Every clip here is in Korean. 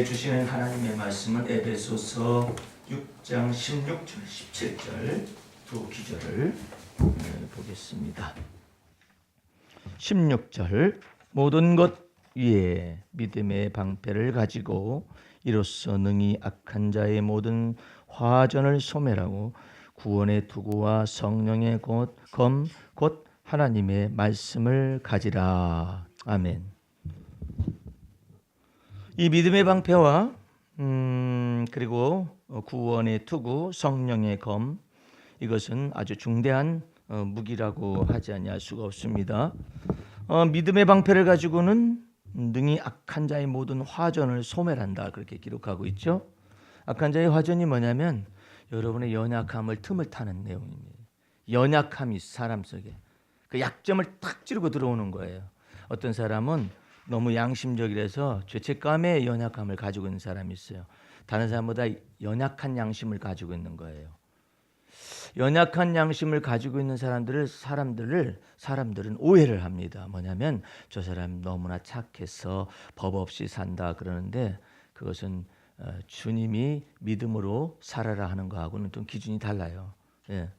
우리에게 주시는 하나님의 말씀은 에베소서 6장 16절, 17절 두 기절을 보겠습니다. 16절 모든 것 위에 믿음의 방패를 가지고 이로써 능히 악한 자의 모든 화전을 소멸하고 구원의 투구와 성령의 곧 하나님의 말씀을 가지라. 아멘. 이 믿음의 방패와 그리고 구원의 투구, 성령의 검, 이것은 아주 중대한 무기라고 하지 아니할 수가 없습니다. 믿음의 방패를 가지고는 능히 악한 자의 모든 화전을 소멸한다, 그렇게 기록하고 있죠. 악한 자의 화전이 뭐냐면 여러분의 연약함을 틈을 타는 내용입니다. 연약함이 사람 속에 그 약점을 탁 찌르고 들어오는 거예요. 어떤 사람은 너무 양심적이라서 죄책감의 연약함을 가지고 있는 사람이 있어요. 다른 사람보다 연약한 양심을 가지고 있는 거예요. 연약한 양심을 가지고 있는 사람들은 오해를 합니다. 뭐냐면 저 사람 너무나 착해서 법 없이 산다 그러는데, 그것은 주님이 믿음으로 살아라 하는 거하고는 좀 기준이 달라요. 예.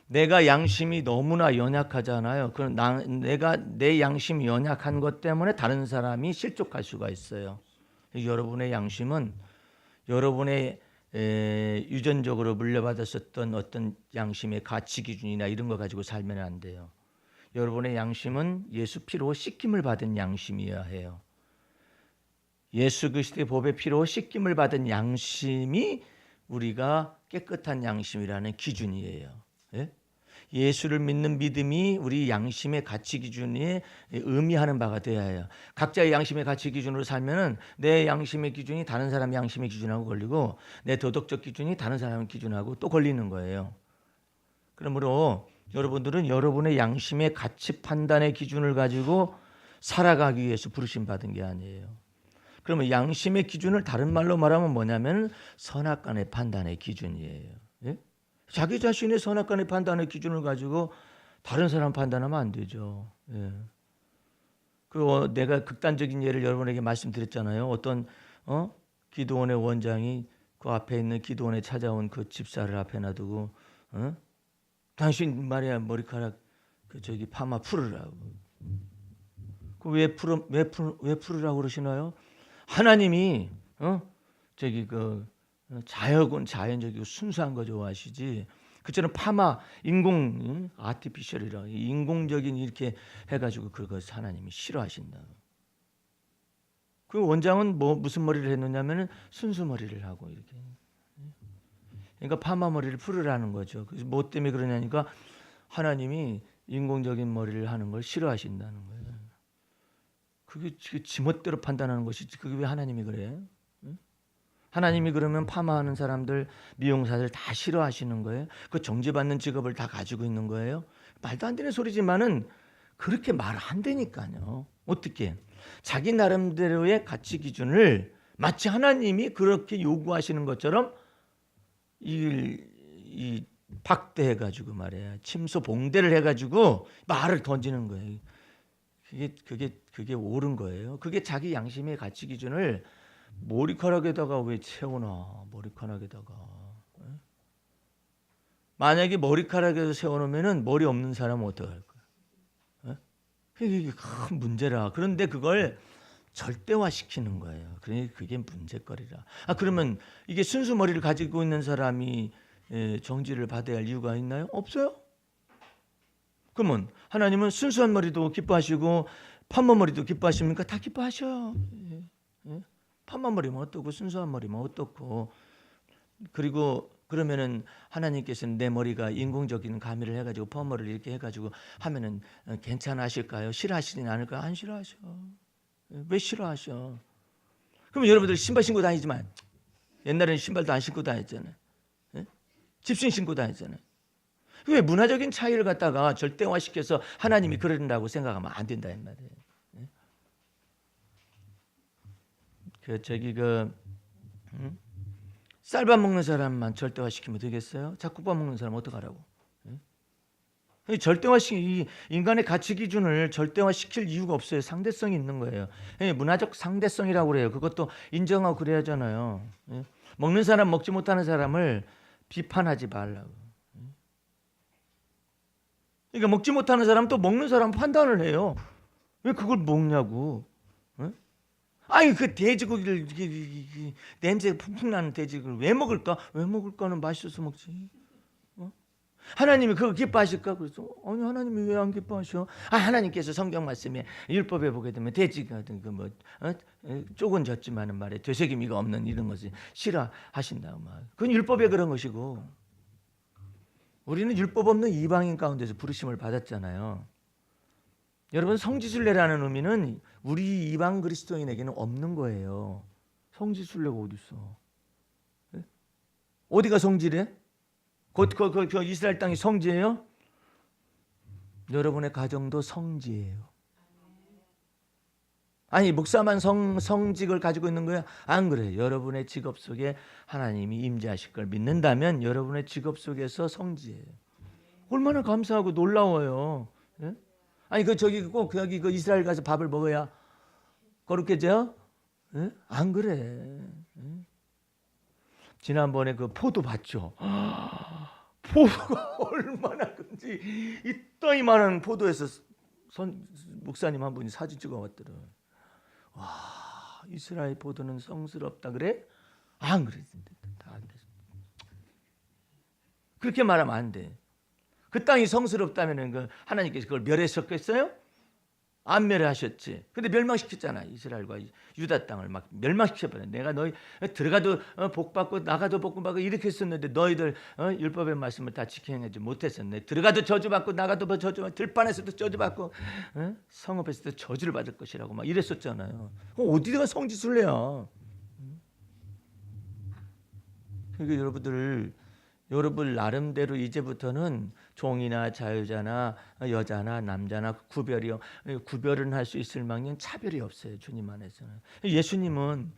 내가 양심이 너무나 연약하잖아요. 그럼 내가 내 양심이 연약한 것 때문에 다른 사람이 실족할 수가 있어요. 여러분의 양심은 여러분의 유전적으로 물려받았었던 어떤 양심의 가치 기준이나 이런 거 가지고 살면 안 돼요. 여러분의 양심은 예수 피로 씻김을 받은 양심이어야 해요. 예수 그리스도의 법의 피로 씻김을 받은 양심이 우리가 깨끗한 양심이라는 기준이에요. 예? 예수를 믿는 믿음이 우리 양심의 가치 기준에 의미하는 바가 되어야 해요. 각자의 양심의 가치 기준으로 살면은 내 양심의 기준이 다른 사람 양심의 기준하고 걸리고, 내 도덕적 기준이 다른 사람의 기준하고 또 걸리는 거예요. 그러므로 여러분들은 여러분의 양심의 가치 판단의 기준을 가지고 살아가기 위해서 부르심 받은 게 아니에요. 그러면 양심의 기준을 다른 말로 말하면 뭐냐면 선악간의 판단의 기준이에요. 예? 자기 자신의 선악간의 판단의 기준을 가지고 다른 사람 판단하면 안 되죠. 예. 그 내가 극단적인 예를 여러분에게 말씀드렸잖아요. 어떤 기도원의 원장이 그 앞에 있는 기도원에 찾아온 그 집사를 앞에 놔두고 당신 말이야 머리카락 저기 파마 풀으라고. 그 왜 풀으라고 그러시나요? 하나님이 저기 그 자연적이고 순수한 거 좋아하시지, 그처럼 파마 인공 아티피셜이라 인공적인 이렇게 해가지고 그거 하나님이 싫어하신다. 그 원장은 무슨 머리를 했느냐면은 순수 머리를 하고 이렇게. 그러니까 파마 머리를 풀으라는 거죠. 그래서 뭐 때문에 그러냐니까 하나님이 인공적인 머리를 하는 걸 싫어하신다는 거예요. 그게 지멋대로 판단하는 것이지, 그게 왜 하나님이 그래요? 하나님이 그러면 파마하는 사람들, 미용사들 다 싫어하시는 거예요? 그 정죄받는 직업을 다 가지고 있는 거예요? 말도 안 되는 소리지만은 그렇게 말 안 되니까요. 어떻게? 자기 나름대로의 가치 기준을 마치 하나님이 그렇게 요구하시는 것처럼 이 박대해가지고 말이야, 침소 봉대를 해가지고 말을 던지는 거예요. 그게 옳은 거예요. 그게 자기 양심의 가치 기준을 머리카락에다가 왜 세워놔? 머리카락에다가. 만약에 머리카락에서 세워놓으면은 머리 없는 사람은 어떡할 거야? 이게 큰 문제라. 그런데 그걸 절대화시키는 거예요. 그러니까 그게 문제거리라. 그러면 이게 순수 머리를 가지고 있는 사람이 정죄를 받아야 할 이유가 있나요? 없어요. 그러면 하나님은 순수한 머리도 기뻐하시고 파마 머리도 기뻐하십니까? 다 기뻐하셔요. 파마 머리면 어떻고 순수한 머리면 어떻고. 그리고 그러면은 하나님께서는 내 머리가 인공적인 가미를 해가지고 퍼머를 이렇게 해가지고 하면은 괜찮으실까요? 싫어하시진 않을까요? 안 싫어하셔. 왜 싫어하셔? 그럼 여러분들 신발 신고 다니지만 옛날에는 신발도 안 신고 다녔잖아요. 집신 신고 다녔잖아요. 왜 문화적인 차이를 갖다가 절대화시켜서 하나님이 그런다고 생각하면 안 된다 이 말이에요. 쌀밥 먹는 사람만 절대화시키면 되겠어요? 잡곡밥 먹는 사람 어떡하라고? 이 인간의 가치 기준을 절대화시킬 이유가 없어요. 상대성이 있는 거예요. 문화적 상대성이라고 그래요. 그것도 인정하고 그래야 하잖아요. 먹는 사람 먹지 못하는 사람을 비판하지 말라고. 그러니까 먹지 못하는 사람 또 먹는 사람 판단을 해요. 왜 그걸 먹냐고. 아니 그 돼지고기를 냄새 풍풍 나는 돼지고기를 왜 먹을까? 왜 먹을까는 맛있어서 먹지. 하나님이 그거 기뻐하실까? 그래서 아니 하나님이 왜 안 기뻐하셔? 하나님께서 성경 말씀에 율법에 보게 되면 돼지 같은 그 쪽은 졌지만은 말에 되새김이가 없는 이런 것을 싫어하신다 말. 그건 율법에 그런 것이고 우리는 율법 없는 이방인 가운데서 부르심을 받았잖아요. 여러분 성지순례라는 의미는 우리 이방 그리스도인에게는 없는 거예요. 성지순례가 어디 있어? 어디가 성지래? 그 이스라엘 땅이 성지예요? 여러분의 가정도 성지예요. 아니 목사만 성직을 가지고 있는 거야? 안 그래. 여러분의 직업 속에 하나님이 임재하실 걸 믿는다면 여러분의 직업 속에서 성지예요. 얼마나 감사하고 놀라워요. 예? 아니 저기 꼭 여기 그 이스라엘 가서 밥을 먹어야 거룩해져? 예? 안 그래. 예? 지난번에 그 포도 봤죠? 포도가 얼마나 큰지 이따위만한 포도에서 목사님 한 분이 사진 찍어왔더라고요. 와, 이스라엘 포도는 성스럽다 그래? 안 그래. 다 안 돼. 그렇게 말하면 안 돼. 그 땅이 성스럽다면 그 하나님께서 그걸 멸하셨겠어요? 안 멸하셨지. 근데 멸망시켰잖아. 이스라엘과 유다 땅을 막 멸망시켜버려. 내가 너희 들어가도 복받고 나가도 복받고 이렇게 했었는데 너희들 율법의 말씀을 다 지켜내지 못했었네. 들어가도 저주받고 나가도 저주받고 들판에서도 저주받고 성읍에서도 저주를 받을 것이라고 막 이랬었잖아요. 어디가 성지순례야. 그러니까 여러분 나름대로 이제부터는 종이나 자유자나 여자나 남자나 구별은 할 수 있을 망정 차별이 없어요. 주님 안에서는. 예수님은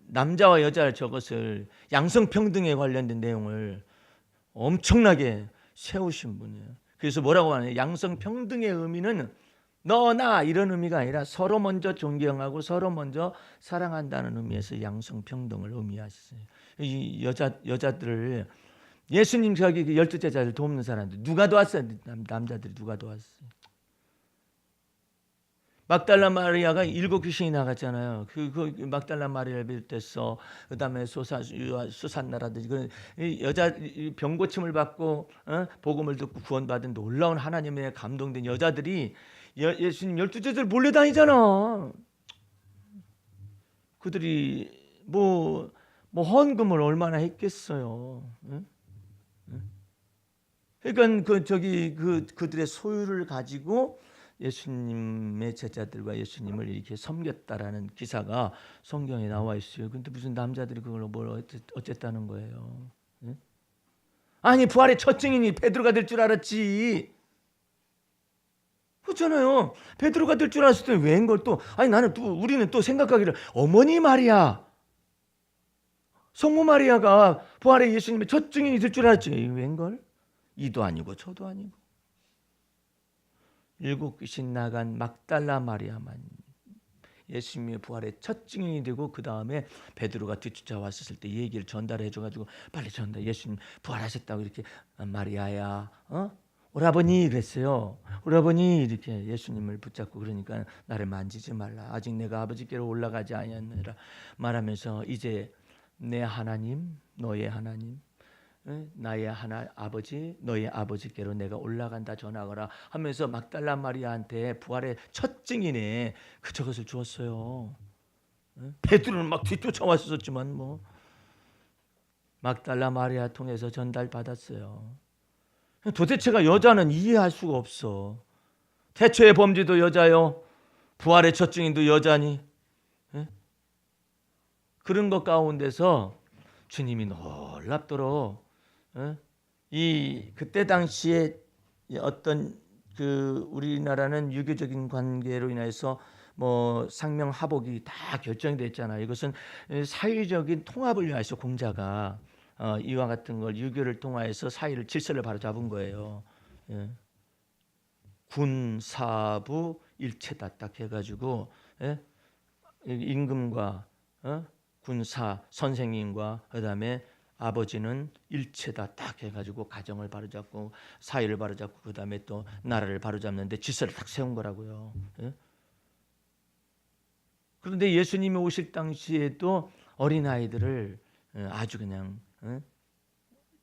남자와 여자 저것을 양성평등에 관련된 내용을 엄청나게 세우신 분이에요. 그래서 뭐라고 하냐면 양성평등의 의미는 너나 이런 의미가 아니라 서로 먼저 존경하고 서로 먼저 사랑한다는 의미에서 양성평등을 의미하셨어요. 이 여자들을 예수님 저기 12제자를 돕는 사람들 누가 도왔어요? 남자들이 누가 도왔어요? 막달라 마리아가 7귀신이 나갔잖아요. 그 막달라 마리아를 비롯해서 그다음에 수산나라든지 그 여자 병 고침을 받고 복음을 듣고 구원받은 놀라운 하나님의 감동된 여자들이 예수님 12제자들 몰려다니잖아. 그들이 뭐 헌금을 얼마나 했겠어요. 그러니까 그들의 소유를 가지고 예수님의 제자들과 예수님을 이렇게 섬겼다라는 기사가 성경에 나와 있어요. 근데 무슨 남자들이 그걸 뭘 어쨌다는 거예요? 아니 부활의 첫 증인이 베드로가 될 줄 알았지. 그렇잖아요. 베드로가 될 줄 알았을 때 웬걸 또 우리는 또 생각하기를 어머니 마리아 성모 마리아가 부활의 예수님의 첫 증인이 될 줄 알았지. 웬걸? 이도 아니고 저도 아니고 7귀신 나간 막달라 마리아만 예수님의 부활의 첫 증인이 되고 그 다음에 베드로가 뒤쫓아왔을 때 얘기를 전달해줘가지고 빨리 예수님 부활하셨다고 이렇게 마리아야 오라버니 그랬어요. 오라버니 이렇게 예수님을 붙잡고 그러니까 나를 만지지 말라. 아직 내가 아버지께로 올라가지 아니하느니라 말하면서 이제 내 하나님 너의 하나님 나의 아버지 너의 아버지께로 내가 올라간다 전하거라 하면서 막달라 마리아한테 부활의 첫 증인에 저것을 주었어요. 베드로는 막 뒤쫓아왔었지만 막달라 마리아 통해서 전달받았어요. 도대체가 여자는 이해할 수가 없어. 태초의 범죄도 여자요 부활의 첫 증인도 여자니 그런 것 가운데서 주님이 놀랍도록 그때 당시에 어떤 우리나라는 유교적인 관계로 인해서 상명하복이 다 결정이 됐잖아요. 이것은 사회적인 통합을 위해서 공자가 이와 같은 걸 유교를 통하여서 사회를 질서를 바로잡은 거예요. 예. 군, 사부, 일체다 딱 해가지고 예? 임금과 군사, 선생님과 그다음에 아버지는 일체다 딱 해가지고 가정을 바로잡고 사회를 바로잡고 그다음에 또 나라를 바로잡는데 질서를 딱 세운 거라고요. 예? 그런데 예수님이 오실 당시에도 어린 아이들을 아주 그냥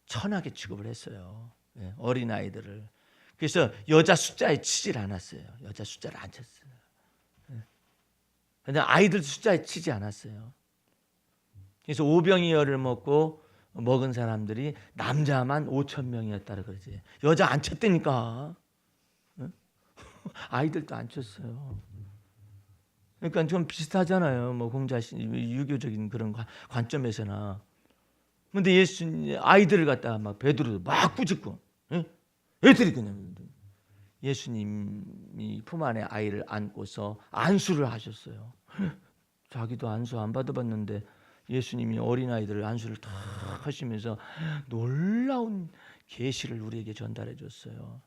천하게 취급을 했어요. 예, 어린 아이들을. 그래서 여자 숫자에 치질 않았어요. 여자 숫자를 안 쳤어요. 그냥 아이들 숫자에 치지 않았어요. 그래서 오병이어를 먹은 사람들이 남자만 5천 명이었다고 그러지. 여자 안 쳤다니까. 아이들도 안 쳤어요. 그러니까 좀 비슷하잖아요. 뭐 공자신 유교적인 그런 관점에서나. 근데 예수 아이들을 갖다가 막 베드로 막 꾸짖고, 애들이 그냥 예수님이 품 안에 아이를 안고서 안수를 하셨어요. 자기도 안수 안 받아봤는데 예수님이 어린아이들 안수를 다 하시면서 놀라운 계시를 우리에게 전달해 줬어요.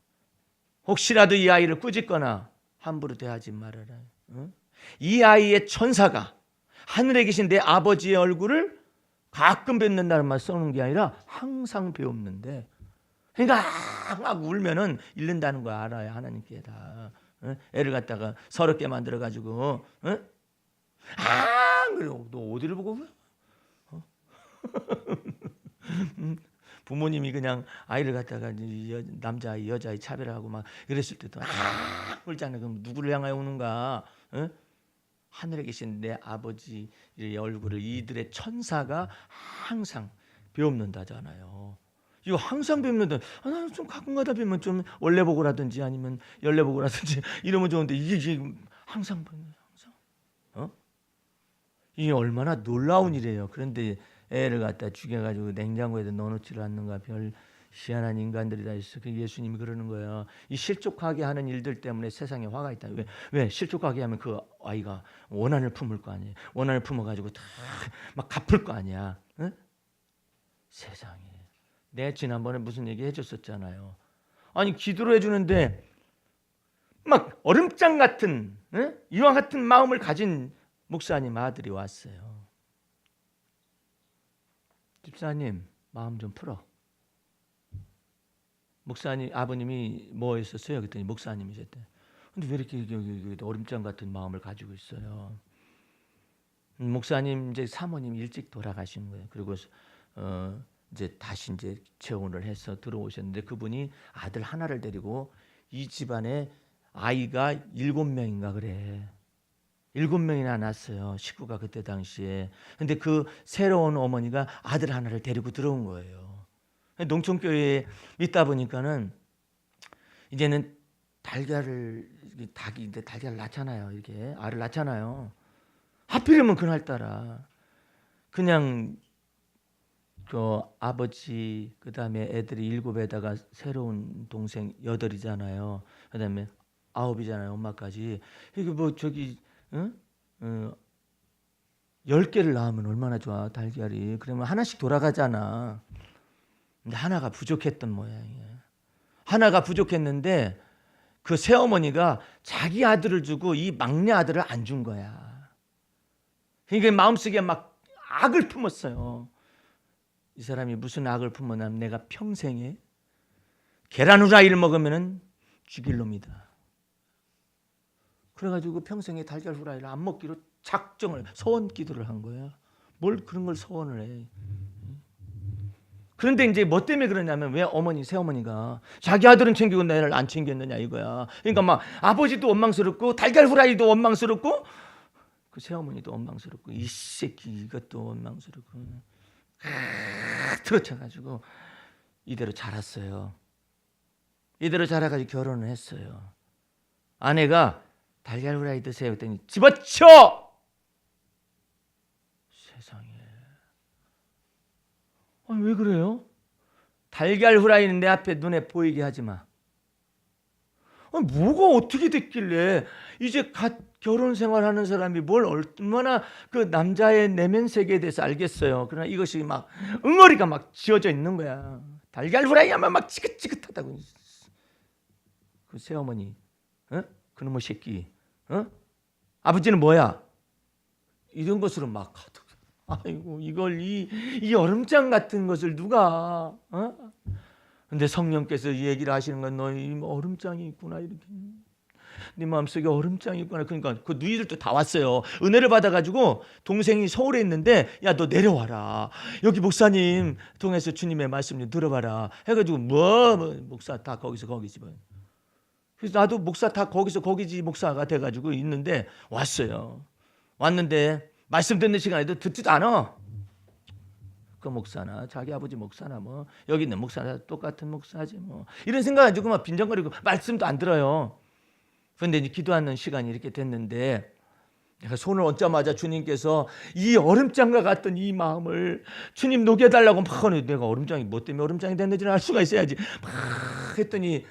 혹시라도 이 아이를 꾸짖거나 함부로 대하지 말아라. 이 아이의 천사가 하늘에 계신 내 아버지의 얼굴을 가끔 뵙는다는 말 써놓은 게 아니라 항상 배웁는데, 그러니까 막 울면은 잃는다는 거 알아야 하나님께 다. 애를 갖다가 서럽게 만들어 가지고 그래요. 너 어디를 보고 그래? 부모님이 그냥 아이를 갖다가 남자아이 여자아이 차별하고 막 이랬을 때도 울잖아요. 그럼 누구를 향하여 우는가? 하늘에 계신 내 아버지의 얼굴을 이들의 천사가 항상 배움는다잖아요. 이거 항상 뵙는다. 나는 좀 가끔가다 뵈면 좀 원래복고라든지 아니면 열래복고라든지 이러면 좋은데 이게 항상 뵙는 항상. 이게 얼마나 놀라운 일이에요. 그런데 애를 갖다 죽여가지고 냉장고에다 넣어놓지를 않는가. 별 희한한 인간들이 다 있어. 그 예수님이 그러는 거예요. 이 실족하게 하는 일들 때문에 세상에 화가 있다. 왜 실족하게 하면 그 아이가 원한을 품을 거 아니에요. 원한을 품어가지고 다 막 갚을 거 아니야. 세상에. 내가 지난번에 무슨 얘기 해줬었잖아요. 아니 기도를 해주는데 막 얼음장 같은 이와 같은 마음을 가진 목사님 아들이 왔어요. 집사님 마음 좀 풀어. 목사님 아버님이 뭐 했었어요? 그랬더니 목사님이셨대. 근데 왜 이렇게 얼음장 같은 마음을 가지고 있어요? 목사님 이제 사모님 일찍 돌아가신 거예요. 그리고 이제 다시 이제 재혼을 해서 들어오셨는데 그분이 아들 하나를 데리고 이 집안에 아이가 7명인가 그래. 7명이나 낳았어요. 식구가 그때 당시에. 근데 그 새로운 어머니가 아들 하나를 데리고 들어온 거예요. 농촌교회에 있다 보니까는 이제는 닭이 달걀을 낳잖아요. 이렇게 알을 낳잖아요. 하필이면 그날따라 그냥 그 아버지 그다음에 애들이 7에다가 새로운 동생 8이잖아요. 그다음에 9이잖아요. 엄마까지. 이게 뭐 저기 10개를 낳으면 얼마나 좋아. 달걀이. 그러면 하나씩 돌아가잖아. 근데 하나가 부족했던 모양이에요. 하나가 부족했는데 그 새어머니가 자기 아들을 주고 이 막내 아들을 안 준 거야. 그러니까 마음속에 막 악을 품었어요. 이 사람이 무슨 악을 품었냐면 내가 평생에 계란 후라이를 먹으면 죽일 놈이다. 그래가지고 평생에 달걀 후라이를 안 먹기로 소원 기도를 한 거야. 뭘 그런 걸 소원을 해. 그런데 이제 뭐 때문에 그러냐면 왜 새어머니가 자기 아들은 챙기고 나를 안 챙겼느냐 이거야. 그러니까 막 아버지도 원망스럽고 달걀 후라이도 원망스럽고 그 새어머니도 원망스럽고 이 새끼 이것도 원망스럽고 들어쳐가지고 이대로 자랐어요. 이대로 자라가지고 결혼을 했어요. 아내가 달걀 후라이 드세요 했더니 집어쳐! 세상에. 아니, 왜 그래요? 달걀 후라이는 내 앞에 눈에 보이게 하지 마. 뭐가 어떻게 됐길래 이제 갓 결혼 생활하는 사람이 뭘 얼마나 그 남자의 내면 세계에 대해서 알겠어요. 그러나 이것이 막 응어리가 막 지어져 있는 거야. 달걀 후라이 하면 막 지긋지긋하다고. 그 새어머니, 그놈의 새끼, 아버지는 뭐야? 이런 것으로 막 아이고 이걸 이 얼음장 같은 것을 누가 근데 성령께서 이 얘기를 하시는 건 너희 얼음장이 있구나 이렇게. 네 마음속에 얼음장이 있구나. 그러니까 그 누이들도 다 왔어요. 은혜를 받아가지고 동생이 서울에 있는데 야 너 내려와라. 여기 목사님 통해서 주님의 말씀 좀 들어봐라. 해가지고 목사 다 거기서 거기지 뭐. 그래서 나도 목사 다 거기서 거기지 목사가 돼가지고 있는데 왔어요. 왔는데 말씀 듣는 시간에도 듣지도 않아. 그 목사나 자기 아버지 목사나 뭐 여기 있는 목사나 똑같은 목사지 뭐 이런 생각 가지고 막 빈정거리고 말씀도 안 들어요. 그런데 이제 기도하는 시간이 이렇게 됐는데 내가 손을 얹자마자 주님께서 이 얼음장과 같던 이 마음을 주님 녹여달라고 막 내가 얼음장이 뭐 때문에 얼음장이 됐는지는 알 수가 있어야지 막 했더니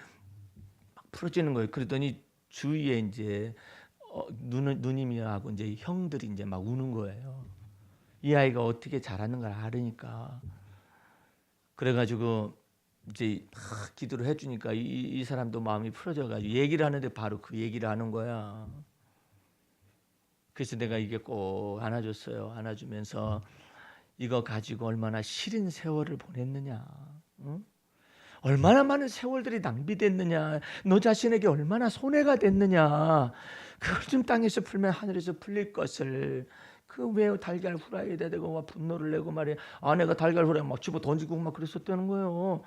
막 풀어지는 거예요. 그러더니 주위에 이제 누님이하고 이제 형들이 이제 막 우는 거예요. 이 아이가 어떻게 잘하는 걸 알으니까. 그래가지고 이제 막 기도를 해주니까 이 사람도 마음이 풀어져가지고 얘기를 하는데 바로 그 얘기를 하는 거야. 그래서 내가 이게 꼭 안아줬어요. 안아주면서 이거 가지고 얼마나 시린 세월을 보냈느냐, 응? 얼마나 많은 세월들이 낭비됐느냐, 너 자신에게 얼마나 손해가 됐느냐. 그걸 좀 땅에서 풀면 하늘에서 풀릴 것을. 그 왜 달걀 후라이에다 대고 막 분노를 내고 말이야. 아내가 달걀 후라이 막 집어 던지고 막 그랬었다는 거예요.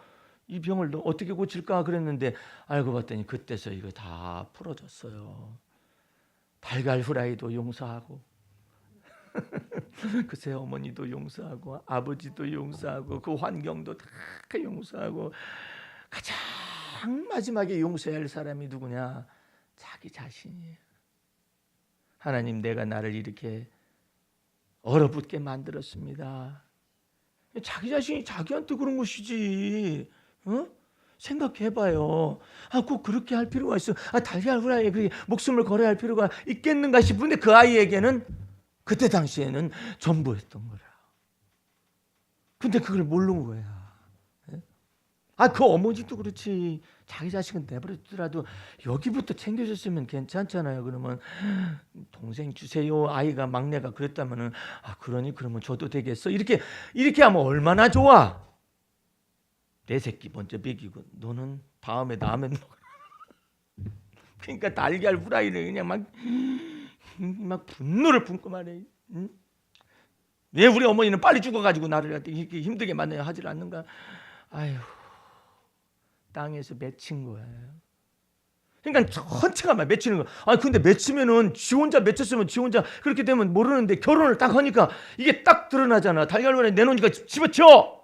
이 병을 너 어떻게 고칠까 그랬는데 알고 봤더니 그때서 이거 다 풀어졌어요. 달걀 후라이도 용서하고 그 새어머니도 용서하고 아버지도 용서하고 그 환경도 다 용서하고 가장 마지막에 용서해야 할 사람이 누구냐? 자기 자신이에요. 하나님 내가 나를 이렇게 얼어붙게 만들었습니다. 자기 자신이 자기한테 그런 것이지. 생각해봐요. 꼭 그렇게 할 필요가 있어. 달걀 후라이에 그렇게 목숨을 걸어야 할 필요가 있겠는가 싶은데 그 아이에게는 그때 당시에는 전부였던 거라. 근데 그걸 모르는 거야. 그 어머니도 그렇지. 자기 자식은 내버려두더라도 여기부터 챙겨줬으면 괜찮잖아요. 그러면 동생 주세요. 아이가 막내가 그랬다면은 그러니 그러면 줘도 되겠어. 이렇게 하면 얼마나 좋아. 내 새끼 먼저 먹이고 너는 다음에 먹어라. 그러니까 달걀 후라이를 그냥 막 분노를 품고 말해. 응? 왜 우리 어머니는 빨리 죽어가지고 나를 이렇게 힘들게 만나야 하질 않는가? 아휴. 땅에서 맺힌 거예요. 그러니까 전체가 막 맺히는 거야. 근데 맺히면은 지 혼자 맺혔으면 지 혼자 그렇게 되면 모르는데 결혼을 딱 하니까 이게 딱 드러나잖아. 달걀을 내놓으니까 집어쳐.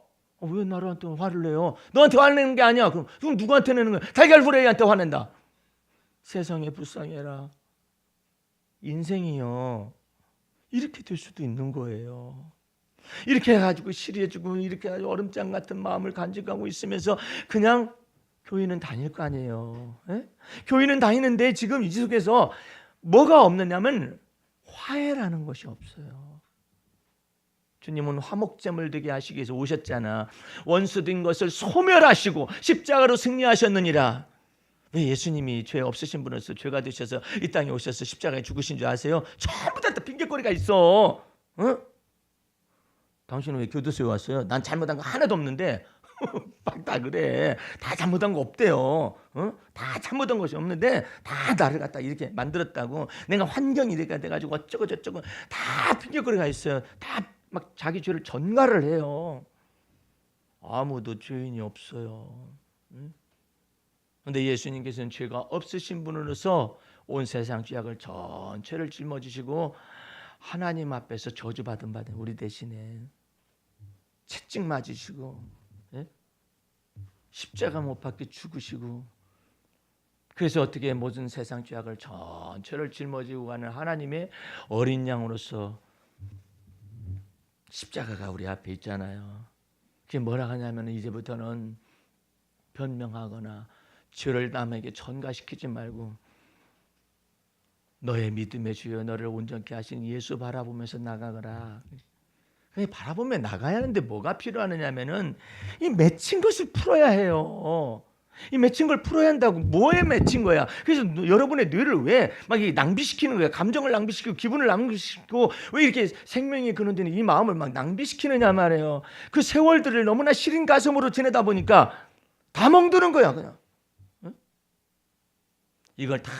왜 나한테 화를 내요? 너한테 화내는 게 아니야. 그럼 누구한테 내는 거야? 달걀 후라이한테 화낸다. 세상에 불쌍해라. 인생이요. 이렇게 될 수도 있는 거예요. 이렇게 해가지고 시리해지고 이렇게 얼음장 같은 마음을 간직하고 있으면서 그냥 교회는 다닐 거 아니에요. 에? 교회는 다니는데 지금 이 속에서 뭐가 없느냐면 화해라는 것이 없어요. 주님은 화목제물 되게 하시기 위해서 오셨잖아. 원수된 것을 소멸하시고 십자가로 승리하셨느니라. 왜 예수님이 죄 없으신 분으로서 죄가 되셔서 이 땅에 오셔서 십자가에 죽으신 줄 아세요? 전부 다 핑계거리가 있어. 당신은 왜 교도소에 왔어요? 난 잘못한 거 하나도 없는데. 막 다 그래. 다 잘못한 거 없대요. 다 잘못한 것이 없는데 다 나를 갖다 이렇게 만들었다고. 내가 환경이 이렇게 돼가지고 어쩌고 저쩌고 다 핑계거리가 있어요. 다 막 자기 죄를 전가를 해요. 아무도 죄인이 없어요. 그런데 예수님께서는 죄가 없으신 분으로서 온 세상 죄악을 전체를 짊어지시고 하나님 앞에서 저주받은 우리 대신에 채찍 맞으시고 십자가 못 박혀 죽으시고 그래서 어떻게 모든 세상 죄악을 전체를 짊어지고 가는 하나님의 어린 양으로서 십자가가 우리 앞에 있잖아요. 그게 뭐라 하냐면 이제부터는 변명하거나 죄를 남에게 전가시키지 말고 너의 믿음의 주여 너를 온전케 하신 예수 바라보면서 나가거라. 바라보며 나가야 하는데 뭐가 필요하느냐면은 이 맺힌 것을 풀어야 해요. 이 맺힌 걸 풀어야 한다고. 뭐에 맺힌 거야? 그래서 여러분의 뇌를 왜 막 낭비시키는 거야? 감정을 낭비시키고 기분을 낭비시키고 왜 이렇게 생명이 그는 데는 이 마음을 막 낭비시키느냐 말이에요. 그 세월들을 너무나 시린 가슴으로 지내다 보니까 다 멍드는 거야 그냥. 응? 이걸 다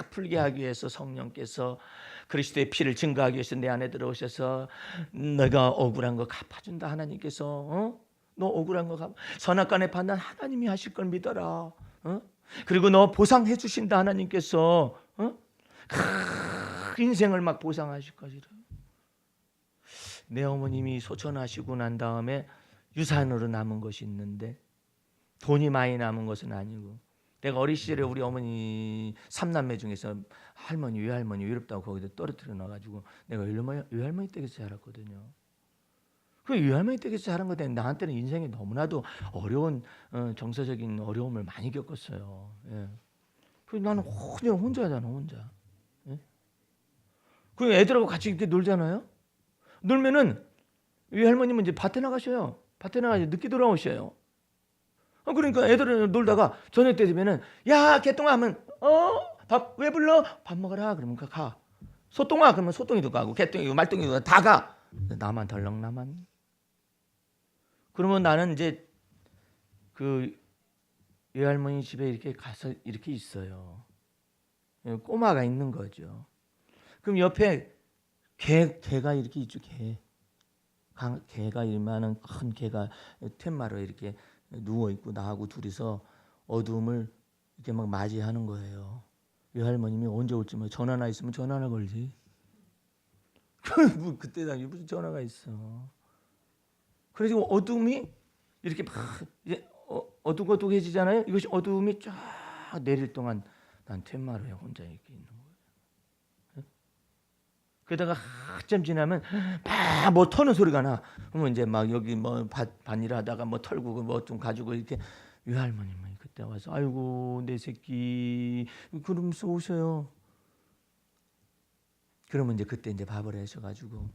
풀게 하기 위해서 성령께서 그리스도의 피를 증거하기 위해서 내 안에 들어오셔서 내가 억울한 거 갚아준다. 하나님께서 너 억울한 거 갚아. 선악간의 판단 하나님이 하실 걸 믿어라. 그리고 너 보상해 주신다. 하나님께서 인생을 막 보상하실 것이라. 내 어머님이 소천하시고 난 다음에 유산으로 남은 것이 있는데 돈이 많이 남은 것은 아니고, 내가 어린 시절에 우리 어머니 3남매 중에서 할머니, 외할머니 외롭다고 거기다 떨어뜨려 놔가지고 내가 외할머니 댁에서 자랐거든요. 그 외할머니 댁에서 자란 것 때문에 나한테는 인생이 너무나도 어려운 정서적인 어려움을 많이 겪었어요. 예. 그래서 나는 혼자잖아, 혼자. 예? 그 애들하고 같이 이렇게 놀잖아요. 놀면은 외할머님은 이제 밭에 나가셔요. 밭에 나가서 늦게 돌아오셔요. 그러니까 애들은 놀다가 저녁 때 되면은 야 개똥아 하면 밥 왜 불러? 밥 먹어라. 그러면 가. 소똥아 그러면 소똥이도 가고 개똥이고 말똥이도 다 가. 나만 덜렁 나만. 그러면 나는 이제 그 외할머니 집에 이렇게 가서 이렇게 있어요. 꼬마가 있는 거죠. 그럼 옆에 개가 이렇게 있죠. 개가 이만한 큰 개가 텐마루에 이렇게 누워 있고 나하고 둘이서 어두움을 이렇게 막 맞이하는 거예요. 외할머님이 언제 올지 뭐 전화나 있으면 전화나 걸지. 그때 당시 무슨 전화가 있어. 그래서 어두움이 이렇게 막 이제 어둑어둑해지잖아요. 이것이 어두움이 쫙 내릴 동안 난 텐마루에 혼자 이렇게 있는 거예요. 그러다가 한참 지나면 막 뭐 터는 소리가 나. 그러면 이제 막 여기 뭐 밭일 하다가 뭐 털고 뭐 좀 가지고 이렇게 외할머님이 그때 와서 아이고 내 새끼 그러면서 오셔요. 그러면 이제 그때 이제 밥을 하셔가지고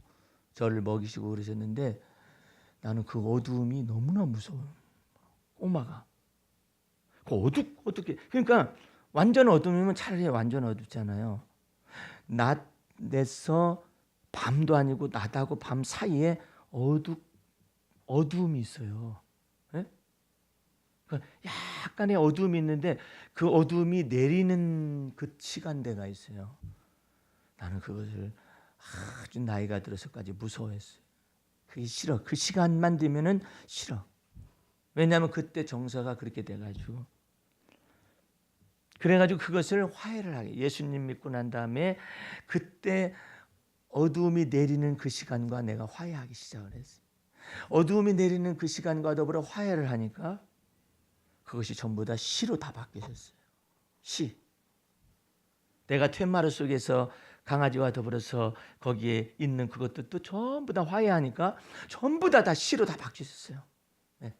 저를 먹이시고 그러셨는데 나는 그 어두움이 너무나 무서워요. 꼬마가 그 어둡게 그러니까 완전 어둠이면 차라리 완전 어둡잖아요. 낮에서 밤도 아니고 낮하고 밤 사이에 어두움이 있어요. 네? 약간의 어두움이 있는데 그 어두움이 내리는 그 시간대가 있어요. 나는 그것을 아주 나이가 들어서까지 무서워했어요. 그게 싫어. 그 시간만 되면은 싫어. 왜냐하면 그때 정서가 그렇게 돼가지고. 그래가지고 그것을 화해를 하게. 예수님 믿고 난 다음에 그때 어두움이 내리는 그 시간과 내가 화해하기 시작을 했어요. 어두움이 내리는 그 시간과 더불어 화해를 하니까 그것이 전부 다 시로 다 바뀌었어요. 시. 내가 퇴마루 속에서 강아지와 더불어서 거기에 있는 그것도 전부 다 화해하니까 전부 다 시로 다 바뀌었어요. 네.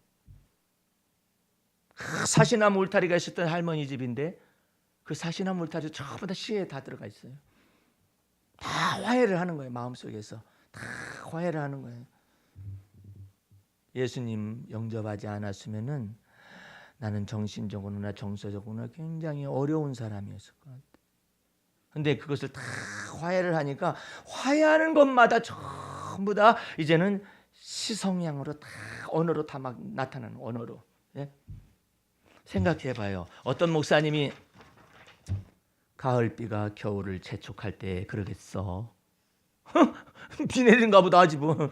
사시나무 울타리가 있었던 할머니 집인데 그 사시나무 울타리 전부 다 시에 다 들어가 있어요. 다 화해를 하는 거예요. 마음속에서 다 화해를 하는 거예요. 예수님 영접하지 않았으면은 나는 정신적으로나 정서적으로나 굉장히 어려운 사람이었을 것 같아요. 근데 그것을 다 화해를 하니까 화해하는 것마다 전부 다 이제는 시성향으로 다 언어로 다 막 나타나는 언어로. 예? 생각해봐요. 어떤 목사님이 가을비가 겨울을 재촉할 때 그러겠어. 비 내리는가 보다 하지 뭐.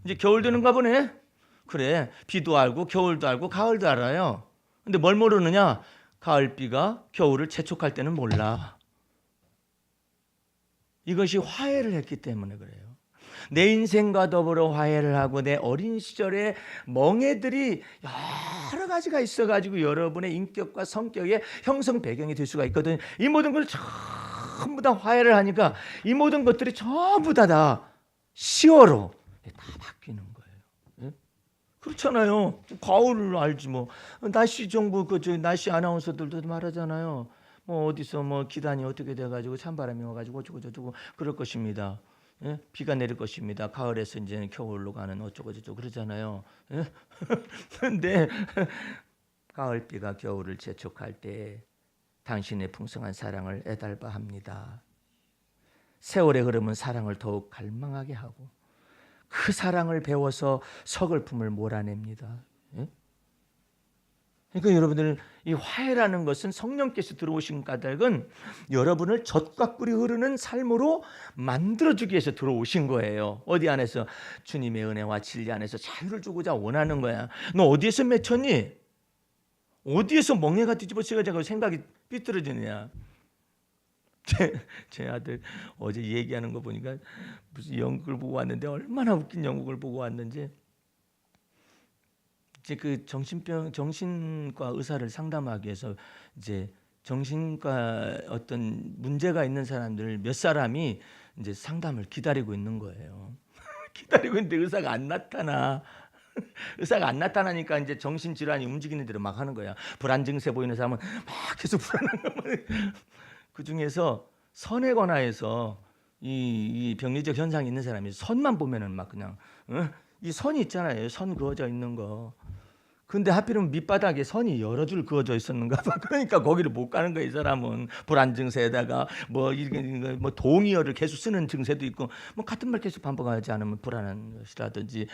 이제 겨울 되는가 보네. 그래, 비도 알고 겨울도 알고 가을도 알아요. 근데 뭘 모르느냐? 가을비가 겨울을 재촉할 때는 몰라. 이것이 화해를 했기 때문에 그래요. 내 인생과 더불어 화해를 하고 내 어린 시절의 멍해들이 여러 가지가 있어가지고 여러분의 인격과 성격의 형성 배경이 될 수가 있거든요. 이 모든 걸 전부 다 화해를 하니까 이 모든 것들이 전부 다 시어로 다 바뀌는 거예요. 그렇잖아요. 가을을 알지 뭐. 날씨 정보 날씨 아나운서들도 말하잖아요. 뭐 어디서 뭐 기단이 어떻게 돼가지고 찬바람이 와가지고 어쩌고 저쩌고 그럴 것입니다. 예? 비가 내릴 것입니다. 가을에서 이제 겨울로 가는 어쩌고 저쩌고 그러잖아요. 예? 근데 가을비가 겨울을 재촉할 때 당신의 풍성한 사랑을 애달바 합니다. 세월의 흐름은 사랑을 더욱 갈망하게 하고 그 사랑을 배워서 서글픔을 몰아냅니다. 예? 그러니까 여러분들 이 화해라는 것은 성령께서 들어오신 까닭은 여러분을 젖과 꿀이 흐르는 삶으로 만들어주기 위해서 들어오신 거예요. 어디 안에서 주님의 은혜와 진리 안에서 자유를 주고자 원하는 거야. 너 어디에서 맺혔니? 어디에서 멍해가 뒤집어져가지고 생각이 삐뚤어지느냐? 제 아들 어제 얘기하는 거 보니까 무슨 연극을 보고 왔는데 얼마나 웃긴 연극을 보고 왔는지 이제 그 정신과 의사를 상담하기 위해서 이제 정신과 어떤 문제가 있는 사람들 몇 사람이 이제 상담을 기다리고 있는 거예요. 기다리고 있는데 의사가 안 나타나. 의사가 안 나타나니까 이제 정신질환이 움직이는 대로 막 하는 거야. 불안 증세 보이는 사람은 막 계속 불안한 거야. 그 중에서 선에 관하여서 이 병리적 현상이 있는 사람이 선만 보면은 막 그냥 이 선이 있잖아요. 선 그어져 있는 거. 근데 하필이면 밑바닥에 선이 여러 줄 그어져 있었는가 봐. 그러니까 거기를 못 가는 거야. 이 사람은 불안 증세에다가 뭐 이게 뭐 동의어를 계속 쓰는 증세도 있고 뭐 같은 말 계속 반복하지 않으면 불안한 것이라든지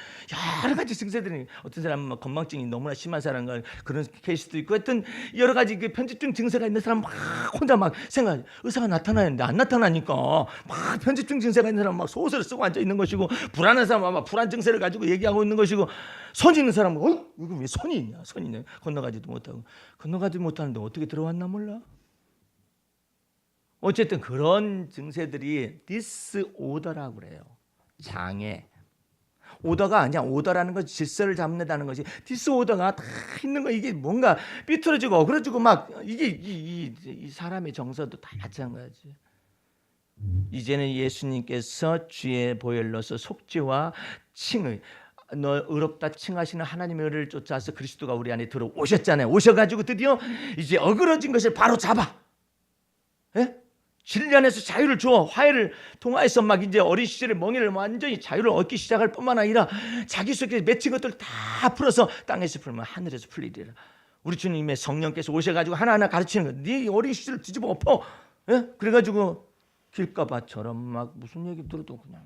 여러 가지 증세들이 어떤 사람은 뭐 건망증이 너무나 심한 사람과 그런 케이스도 있고 하여튼 여러 가지 그 편집증 증세가 있는 사람 막 혼자 막 생각 의사가 나타나는데 안 나타나니까 막 편집증 증세가 있는 사람 막 소설을 쓰고 앉아 있는 것이고 불안한 사람은 막 불안 증세를 가지고 얘기하고 있는 것이고 선이 있는 사람은 이거 왜 선이 있냐? 선이 있냐? 건너가지도 못하고 건너가지 못하는데 어떻게 들어왔나 몰라? 어쨌든 그런 증세들이 디스오더라고 그래요. 장애. 오더가 아니야. 오더라는 것이 질서를 잡는다는 것이 디스오더가 다 있는 거 이게 뭔가 삐뚤어지고 어그러지고 막 이게 이 사람의 정서도 다 마찬가지. 이제는 예수님께서 주의 보혈로서 속죄와 칭의 너 의롭다 칭하시는 하나님의 의를 쫓아서 그리스도가 우리 안에 들어오셨잖아요. 오셔가지고 드디어 이제 어그러진 것을 바로 잡아. 예? 진리 안에서 자유를 줘. 화해를 통하여서 막 이제 어린 시절의 멍에를 완전히 자유를 얻기 시작할 뿐만 아니라 자기 속에 맺힌 것들 다 풀어서 땅에서 풀면 하늘에서 풀리리라. 우리 주님의 성령께서 오셔가지고 하나하나 가르치는 거. 네 어린 시절을 뒤집어 엎어. 예? 그래가지고 길가바처럼 막 무슨 얘기 들어도 그냥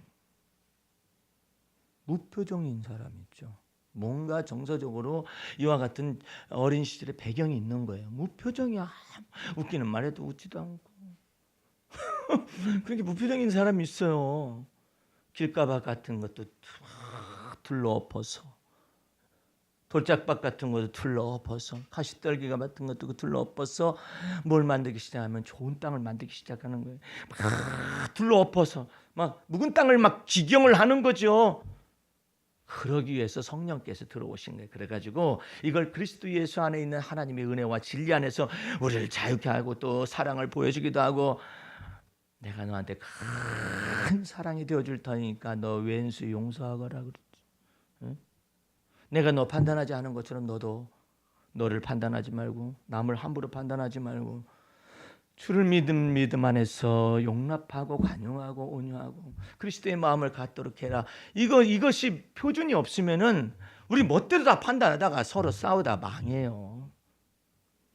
무표정인 사람 있죠. 뭔가 정서적으로 이와 같은 어린 시절의 배경이 있는 거예요. 무표정이야. 웃기는 말에도 웃지도 않고. 그렇게 무표정인 사람이 있어요. 길가박 같은 것도 둘러엎어서 돌짝박 같은 것도 둘러엎어서 가시떨기가 같은 것도 둘러엎어서 뭘 만들기 시작하면 좋은 땅을 만들기 시작하는 거예요. 막 둘러엎어서 막 묵은 땅을 막 기경을 하는 거죠. 그러기 위해서 성령께서 들어오신 거예요. 그래가지고 이걸 그리스도 예수 안에 있는 하나님의 은혜와 진리 안에서 우리를 자유케 하고 또 사랑을 보여주기도 하고 내가 너한테 큰 사랑이 되어줄 테니까 너 왼수 용서하거라 그랬지. 응? 내가 너 판단하지 않은 것처럼 너도 너를 판단하지 말고 남을 함부로 판단하지 말고 주를 믿음 안에서 용납하고 관용하고 온유하고 그리스도의 마음을 갖도록 해라. 이것이 표준이 없으면은 우리 멋대로 다 판단하다가 서로 싸우다 망해요.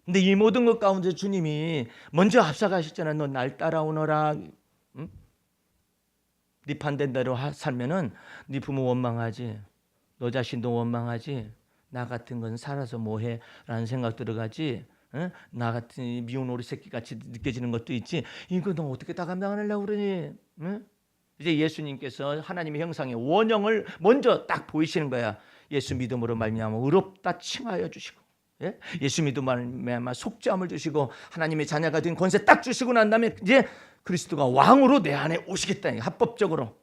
근데 이 모든 것 가운데 주님이 먼저 앞서가셨잖아요. 너 날 따라오너라. 응? 네 판된 대로 살면은 네 부모 원망하지. 너 자신도 원망하지. 나 같은 건 살아서 뭐해? 라는 생각 들어가지. 응? 나 같은 미운 오리 새끼 같이 느껴지는 것도 있지. 이거 너 어떻게 다 감당하려고 그러니? 응? 이제 예수님께서 하나님의 형상의 원형을 먼저 딱 보이시는 거야. 예수 믿음으로 말미암아 의롭다 칭하여 주시고, 예? 예수 믿음으로 말미암아 속죄함을 주시고 하나님의 자녀가 된 권세 딱 주시고 난 다음에 이제 그리스도가 왕으로 내 안에 오시겠다. 합법적으로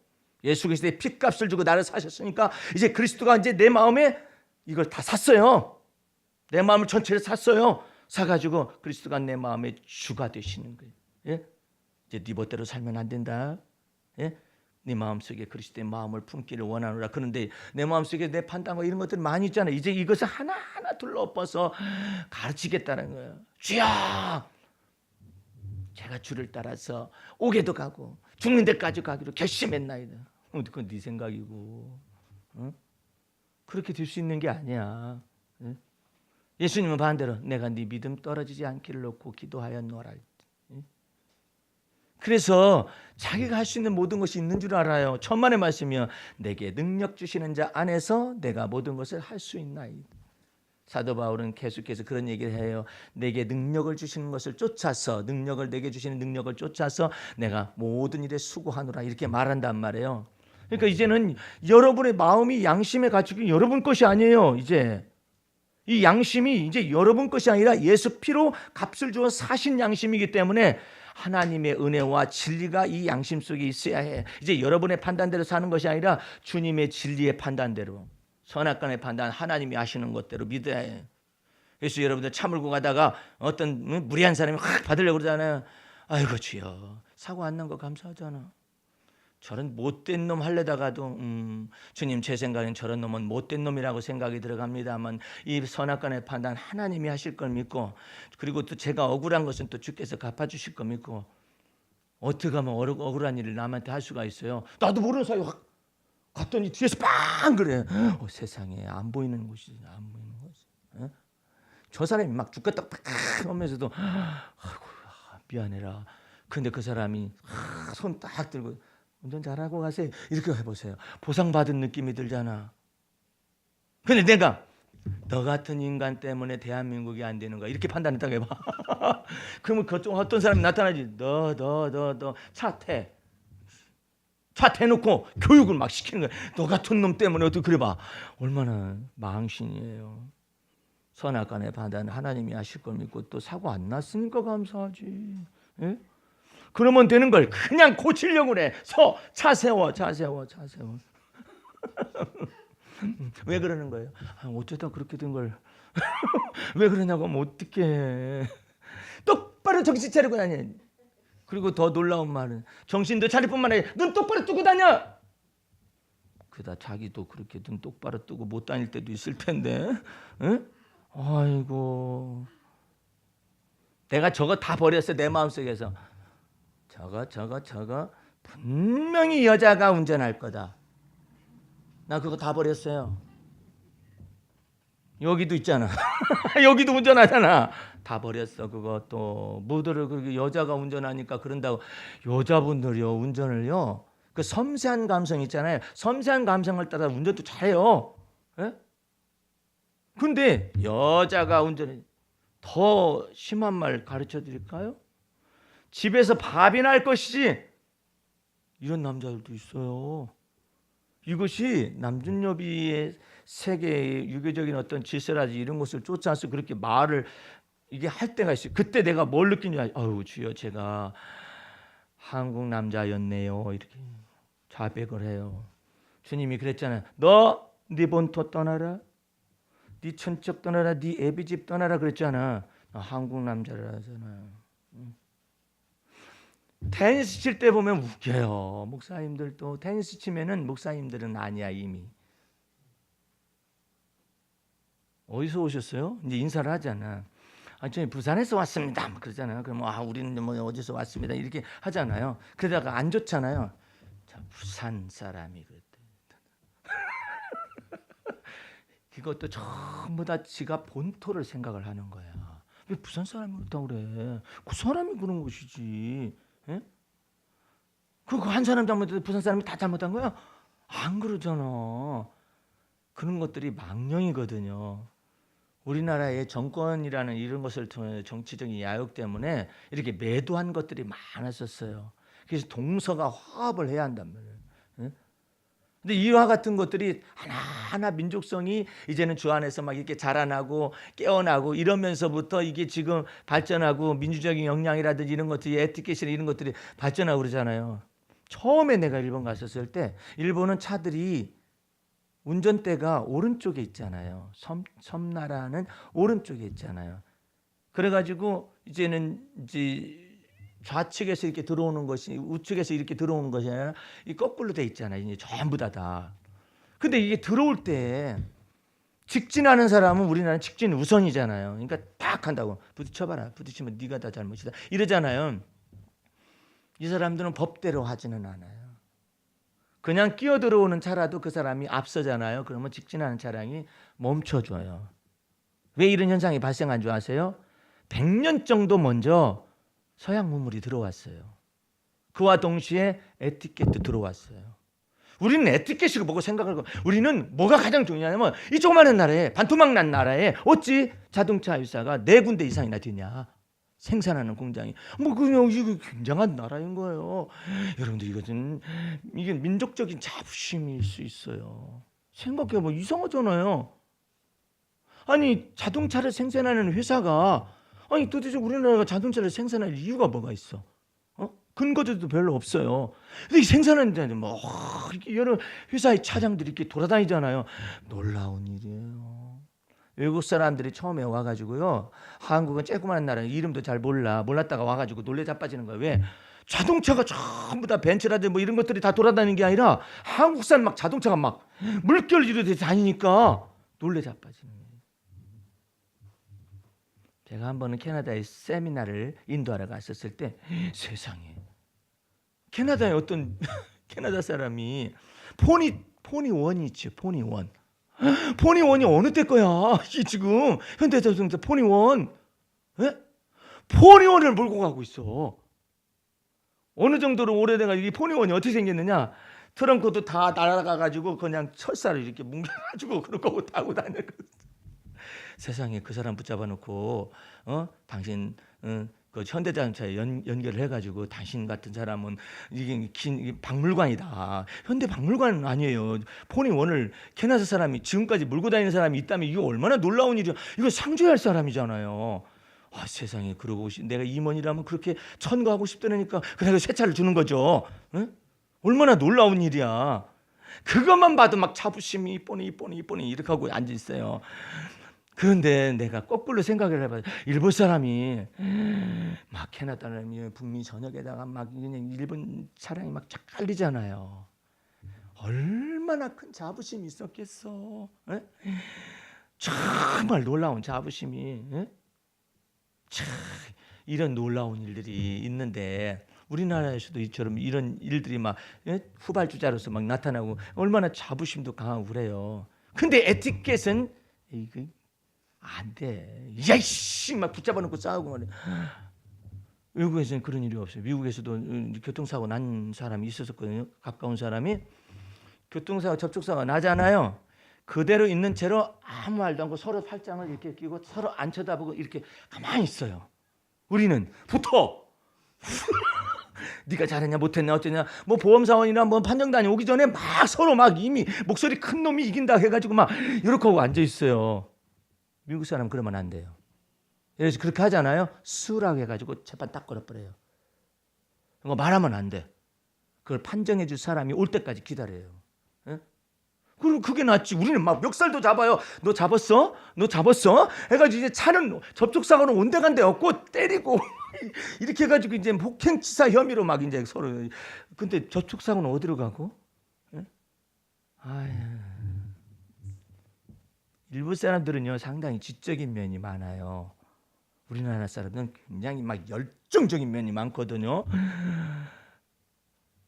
예수 그리스도의 핏값을 주고 나를 사셨으니까 이제 그리스도가 이제 내 마음에 이걸 다 샀어요. 내 마음을 전체를 샀어요. 사가지고 그리스도가 내 마음의 주가 되시는 거예요. 예? 이제 네 멋대로 살면 안 된다. 예? 네 마음속에 그리스도의 마음을 품기를 원하노라. 그런데 내 마음속에 내 판단과 이런 것들이 많이 있잖아. 이제 이것을 하나하나 둘러엎어서 가르치겠다는 거예요. 주여, 제가 주를 따라서 옥에도 가고 죽는 데까지 가기로 결심했나이다. 그건 네 생각이고, 응? 그렇게 될 수 있는 게 아니야. 응? 예수님은 반대로 내가 네 믿음 떨어지지 않기를 놓고 기도하였노라. 그래서 자기가 할 수 있는 모든 것이 있는 줄 알아요. 천만의 말씀이요, 내게 능력 주시는 자 안에서 내가 모든 것을 할 수 있나이다. 사도 바울은 계속해서 그런 얘기를 해요. 내게 능력을 주시는 것을 쫓아서, 능력을 내게 주시는 능력을 쫓아서 내가 모든 일에 수고하노라, 이렇게 말한단 말이에요. 그러니까 이제는 여러분의 마음이 양심에 갇히고 여러분 것이 아니에요. 이제 이 양심이 이제 여러분 것이 아니라 예수 피로 값을 주어 사신 양심이기 때문에 하나님의 은혜와 진리가 이 양심 속에 있어야 해. 이제 여러분의 판단대로 사는 것이 아니라 주님의 진리의 판단대로, 선악간의 판단, 하나님이 하시는 것대로 믿어야 해. 그래서 여러분들 차 몰고 가다가 어떤 무리한 사람이 확 받으려고 그러잖아요. 아이고 주여, 사고 안 난 거 감사하잖아. 저런 못된 놈 하려다가도 주님, 제 생각엔 저런 놈은 못된 놈이라고 생각이 들어갑니다만 이 선악간의 판단 하나님이 하실 걸 믿고, 그리고 또 제가 억울한 것은 또 주께서 갚아주실 걸 믿고, 어떻게 하면 억울한 일을 남한테 할 수가 있어요. 나도 모르는 사이에 확 갔더니 뒤에서 빵 그래. 세상에 안 보이는 곳이 안 보이는 곳이. 어? 저 사람이 막 죽겠다 팍 하면서도 아이고 미안해라. 근데 그 사람이 손 딱 들고 운전 잘하고 가세요, 이렇게 해보세요. 보상받은 느낌이 들잖아. 근데 내가 너 같은 인간 때문에 대한민국이 안 되는 거야, 이렇게 판단했다고 해봐. 그러면 그쪽 어떤 사람이 나타나지. 너 차 태놓고 교육을 막 시키는 거야. 너 같은 놈 때문에 어떻게 그래 봐. 얼마나 망신이에요. 선악간의 판단 하나님이 하실 걸 믿고 또 사고 안 났으니까 감사하지. 예? 그러면 되는 걸 그냥 고치려고 그래. 차 세워. 왜 그러는 거예요? 어쩌다 그렇게 된 걸. 왜 그러냐고 하면 어떡해. 똑바로 정신 차리고 다녀. 그리고 더 놀라운 말은 정신도 차릴 뿐만 아니라 눈 똑바로 뜨고 다녀. 그다 자기도 그렇게 눈 똑바로 뜨고 못 다닐 때도 있을 텐데. 응? 아이고, 내가 저거 다 버렸어. 내 마음속에서 저거 분명히 여자가 운전할 거다. 나 그거 다 버렸어요. 여기도 있잖아. 여기도 운전하잖아. 다 버렸어. 그것도 모두를 그렇게 여자가 운전하니까 그런다고. 여자분들요 운전을요, 그 섬세한 감성 있잖아요. 섬세한 감성을 따라 운전도 잘해요. 예? 근데 여자가 운전해. 더 심한 말 가르쳐 드릴까요? 집에서 밥이 날 것이지, 이런 남자들도 있어요. 이것이 남준여비의 세계의 유교적인 어떤 질서라든지 이런 것을 쫓아서 그렇게 말을 이게 할 때가 있어요. 그때 내가 뭘 느끼냐. 아유 주여, 제가 한국 남자였네요. 이렇게 자백을 해요. 주님이 그랬잖아요. 너 네 본토 떠나라, 네 천척 떠나라, 네 애비집 떠나라 그랬잖아. 나 한국 남자라잖아. 테니스 칠 때 보면 웃겨요. 목사님들도 테니스 치면은 목사님들은 아니야 이미. 어디서 오셨어요? 이제 인사를 하잖아. 저희 부산에서 왔습니다. 그러잖아요. 그럼 우리는 뭐 어디서 왔습니다. 이렇게 하잖아요. 그러다가 안 좋잖아요. 자, 부산 사람이 그랬대. 그것도 전부 다 지가 본토를 생각을 하는 거야. 왜 부산 사람이 그렇다고 그래? 그 사람이 그런 것이지. 예? 그거 한 사람 잘못해도 부산 사람이 다 잘못한 거야? 안 그러잖아. 그런 것들이 망령이거든요. 우리나라의 정권이라는 이런 것을 통해 정치적인 야욕 때문에 이렇게 매도한 것들이 많았었어요. 그래서 동서가 화합을 해야 한단 말이에요. 예? 근데 이와 같은 것들이 하나하나 민족성이 이제는 주 안에서 막 이렇게 자라나고 깨어나고 이러면서부터 이게 지금 발전하고 민주적인 역량이라든지 이런 것들이 에티켓이나 이런 것들이 발전하고 그러잖아요. 처음에 내가 일본 갔었을 때 일본은 차들이 운전대가 오른쪽에 있잖아요. 섬나라는 오른쪽에 있잖아요. 그래가지고 이제는 이제 좌측에서 이렇게 들어오는 것이 우측에서 이렇게 들어오는 것이 아니라 이 거꾸로 돼 있잖아요. 이제 전부 다. 근데 이게 들어올 때 직진하는 사람은 우리나라는 직진 우선이잖아요. 그러니까 딱 한다고 부딪혀봐라. 부딪히면 네가 다 잘못이다. 이러잖아요. 이 사람들은 법대로 하지는 않아요. 그냥 끼어 들어오는 차라도 그 사람이 앞서잖아요. 그러면 직진하는 차량이 멈춰줘요. 왜 이런 현상이 발생한 줄 아세요? 100년 정도 먼저 서양 문물이 들어왔어요. 그와 동시에 에티켓도 들어왔어요. 우리는 에티켓이고 뭐고 생각하고 우리는 뭐가 가장 중요하냐면 이 조그마한 나라에 반토막 난 나라에 어찌 자동차 회사가 4군데 이상이나 되냐. 생산하는 공장이 뭐 그냥 이거 굉장한 나라인 거예요. 여러분들 이것은 이게 민족적인 자부심일 수 있어요. 생각해봐 이상하잖아요. 아니 자동차를 생산하는 회사가 아니 도대체 우리나라가 자동차를 생산할 이유가 뭐가 있어? 근거도 별로 없어요. 근데 이 생산하는 데는 뭐 이렇게 여러 회사의 차량들이 이렇게 돌아다니잖아요. 놀라운 일이에요. 외국 사람들이 처음에 와가지고요. 한국은 조그마한 나라 이름도 잘 몰랐다가 와가지고 놀래 자빠지는 거예요. 왜? 자동차가 전부 다 벤츠라든지 뭐 이런 것들이 다 돌아다니는 게 아니라 한국산 막 자동차가 막 물결 다니니까 놀래 자빠지는 거예요. 제가 한 번은 캐나다에 세미나를 인도하러 갔었을 때 세상에 캐나다에 어떤 캐나다 사람이 포니원이 있죠. 포니원이 어느 때 거야? 이게 지금 현대자동차 포니원, 예? 포니원을 몰고 가고 있어. 어느 정도로 오래돼가 이 포니원이 어떻게 생겼느냐? 트렁크도 다 날아가가지고 그냥 철사를 이렇게 뭉개가지고 그런 거 타고 다녀. 세상에 그 사람 붙잡아놓고 당신 그 현대자동차에 연결을 해가지고 당신 같은 사람은 이게 박물관이다. 현대 박물관은 아니에요. 포니원을 캐나다 사람이 지금까지 몰고 다니는 사람이 있다면 이거 얼마나 놀라운 일이야. 이거 상조할 사람이잖아요. 아, 세상에 그러고 내가 임원이라면 그렇게 천거하고 싶다니까 그냥 새 차를 주는 거죠. 응? 얼마나 놀라운 일이야. 그것만 봐도 막 자부심이 이쁘니 이렇게 하고 앉아 있어요. 그런데 내가 거꾸로 생각을 해봐요. 일본 사람이 막 캐나다 사람이 북미 전역에다가 막 그냥 일본 차량이 막 쫙 깔리잖아요. 얼마나 큰 자부심이 있었겠어. 에? 정말 놀라운 자부심이. 에? 참 이런 놀라운 일들이 있는데 우리나라에서도 이처럼 이런 일들이 막 후발주자로서 막 나타나고 얼마나 자부심도 강하고 그래요. 근데 에티켓은 이거 안 돼. 야이씨 막 붙잡아 놓고 싸우고 말이야. 외국에서는 그런 일이 없어요. 미국에서도 교통사고 난 사람이 있었거든요. 가까운 사람이 교통사고 접촉사고가 나잖아요. 그대로 있는 채로 아무 말도 않고 서로 팔짱을 이렇게 끼고 서로 안 쳐다보고 이렇게 가만히 있어요. 우리는 붙어. 네가 잘했냐 못했냐 어쩌냐 뭐 보험사원이나 뭐 판정단이 오기 전에 막 서로 막 이미 목소리 큰 놈이 이긴다 해가지고 막 이렇게 하고 앉아 있어요. 미국 사람 그러면 안 돼요. 그래서 그렇게 하잖아요. 수라고 해가지고 재판 딱 걸어버려요. 그거 말하면 안 돼. 그걸 판정해 줄 사람이 올 때까지 기다려요. 예? 그럼 그게 낫지. 우리는 막 멱살도 잡아요. 너 잡았어? 해가지고 이제 차는 접촉사고는 온데간데 없고 때리고 이렇게 해가지고 이제 폭행치사 혐의로 막 이제 서로. 근데 접촉사고는 어디로 가고? 예? 아유. 일부 사람들은요 상당히 지적인 면이 많아요. 우리나라 사람들은 굉장히 막 열정적인 면이 많거든요.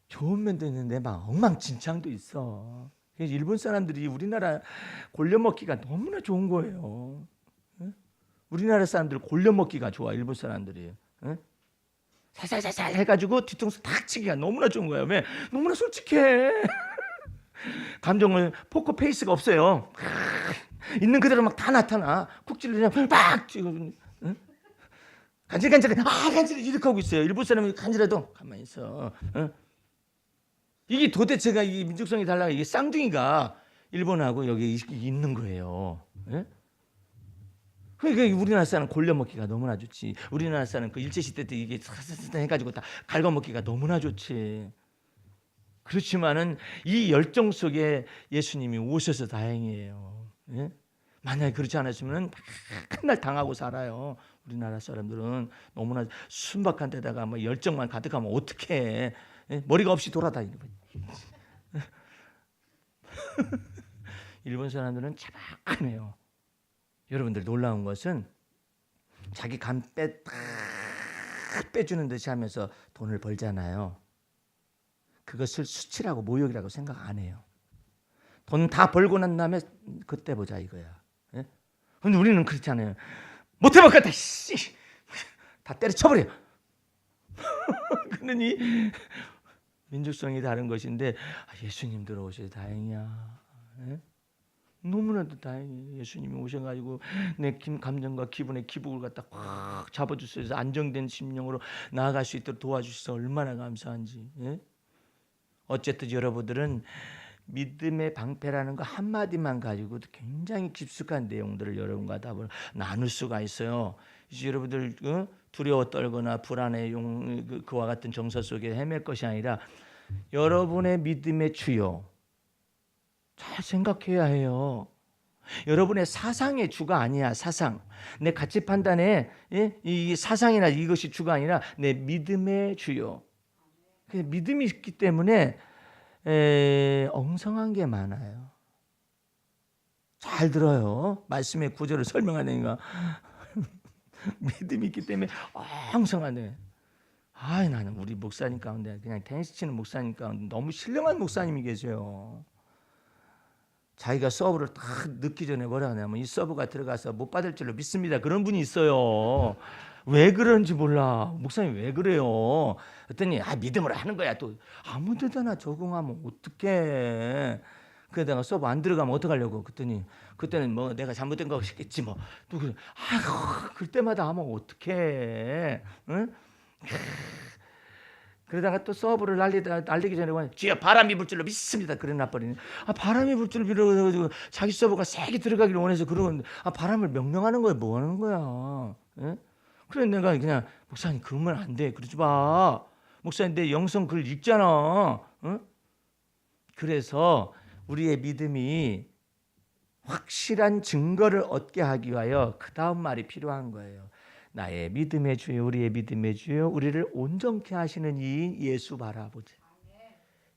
좋은 면도 있는데 막 엉망진창도 있어. 그래서 일본 사람들이 우리나라 골려먹기가 너무나 좋은 거예요. 우리나라 사람들 골려먹기가 좋아. 일본 사람들이 살살살살 해가지고 뒤통수 탁 치기가 너무나 좋은 거예요. 왜? 너무나 솔직해. 감정을 포커 페이스가 없어요. 있는 그대로 막 다 나타나. 쿡 찔러면 막 간질간질 간질 이렇게 하고 있어요. 일본 사람이 간질해도 가만히 있어. 이게 도대체가 이 민족성이 달라. 이게 쌍둥이가 일본하고 여기 있는 거예요. 그러니까 우리나라 사람 골려먹기가 너무나 좋지. 우리나라 사람 그 일제시대 때 이게 사사사사 해가지고 다 갉아먹기가 너무나 좋지. 그렇지만은 이 열정 속에 예수님이 오셔서 다행이에요. 예? 만약에 그렇지 않았으면 맨날 당하고 살아요. 우리나라 사람들은 너무나 순박한 데다가 뭐 열정만 가득하면 어떡해. 머리가 없이 돌아다니는 거지. 일본 사람들은 차박하네요. 여러분들 놀라운 것은 자기 간 빼주는 듯이 하면서 돈을 벌잖아요. 그것을 수치라고 모욕이라고 생각 안 해요. 돈 다 벌고 난 다음에 그때 보자 이거야. 예? 근데 우리는 그렇지 않아요. 못 해먹겠다. 다 때려쳐버려. 그러니 민족성이 다른 것인데 예수님 들어오셔서 다행이야. 예? 너무나도 다행이에요. 예수님이 오셔가지고 내 감정과 기분의 기복을 갖다 확 잡아주셔서 안정된 심령으로 나아갈 수 있도록 도와주셔서 얼마나 감사한지. 예? 어쨌든 여러분들은 믿음의 방패라는 거 한마디만 가지고도 굉장히 깊숙한 내용들을 여러분과 답을 나눌 수가 있어요. 이제 여러분들 두려워 떨거나 불안해 그와 같은 정서 속에 헤맬 것이 아니라 여러분의 믿음의 주요 잘 생각해야 해요. 여러분의 사상의 주가 아니야. 사상. 내 가치 판단에 이 사상이나 이것이 주가 아니라 내 믿음의 주요. 믿음이 있기 때문에 엉성한 게 많아요. 잘 들어요. 말씀의 구절을 설명하니까 믿음이 있기 때문에 엉성하네. 나는 우리 목사님 가운데 그냥 테니스 치는 목사님 가운데 너무 신령한 목사님이 계세요. 자기가 서브를 딱 넣기 전에 뭐라 하냐면 이 서브가 들어가서 못 받을 줄로 믿습니다. 그런 분이 있어요. 왜 그런지 몰라. 목사님 왜 그래요? 그랬더니 믿음으로 하는 거야. 또 아무 데다나 적응하면 어떡해. 그러다가 서브 안 들어가면 어떡하려고. 그때는 뭐 내가 잘못된 거겠지 뭐. 또 그럴 때마다 하면 어떡해. 응? 그러다가 또 서브를 날리기 전에 주여 바람이 불 줄로 믿습니다. 그래 놔버리네. 바람이 불 줄로 믿어가지고 자기 서브가 세게 들어가기를 원해서 그러는데 바람을 명령하는 거야. 뭐 하는 거야. 예? 그래 내가 그냥 목사님 그러면 안 돼. 그러지 마. 목사님 내 영성 글 읽잖아. 응? 그래서 우리의 믿음이 확실한 증거를 얻게 하기 위하여 그 다음 말이 필요한 거예요. 나의 믿음의 주여 우리의 믿음의 주여 우리를 온전케 하시는 이 예수 바라보자.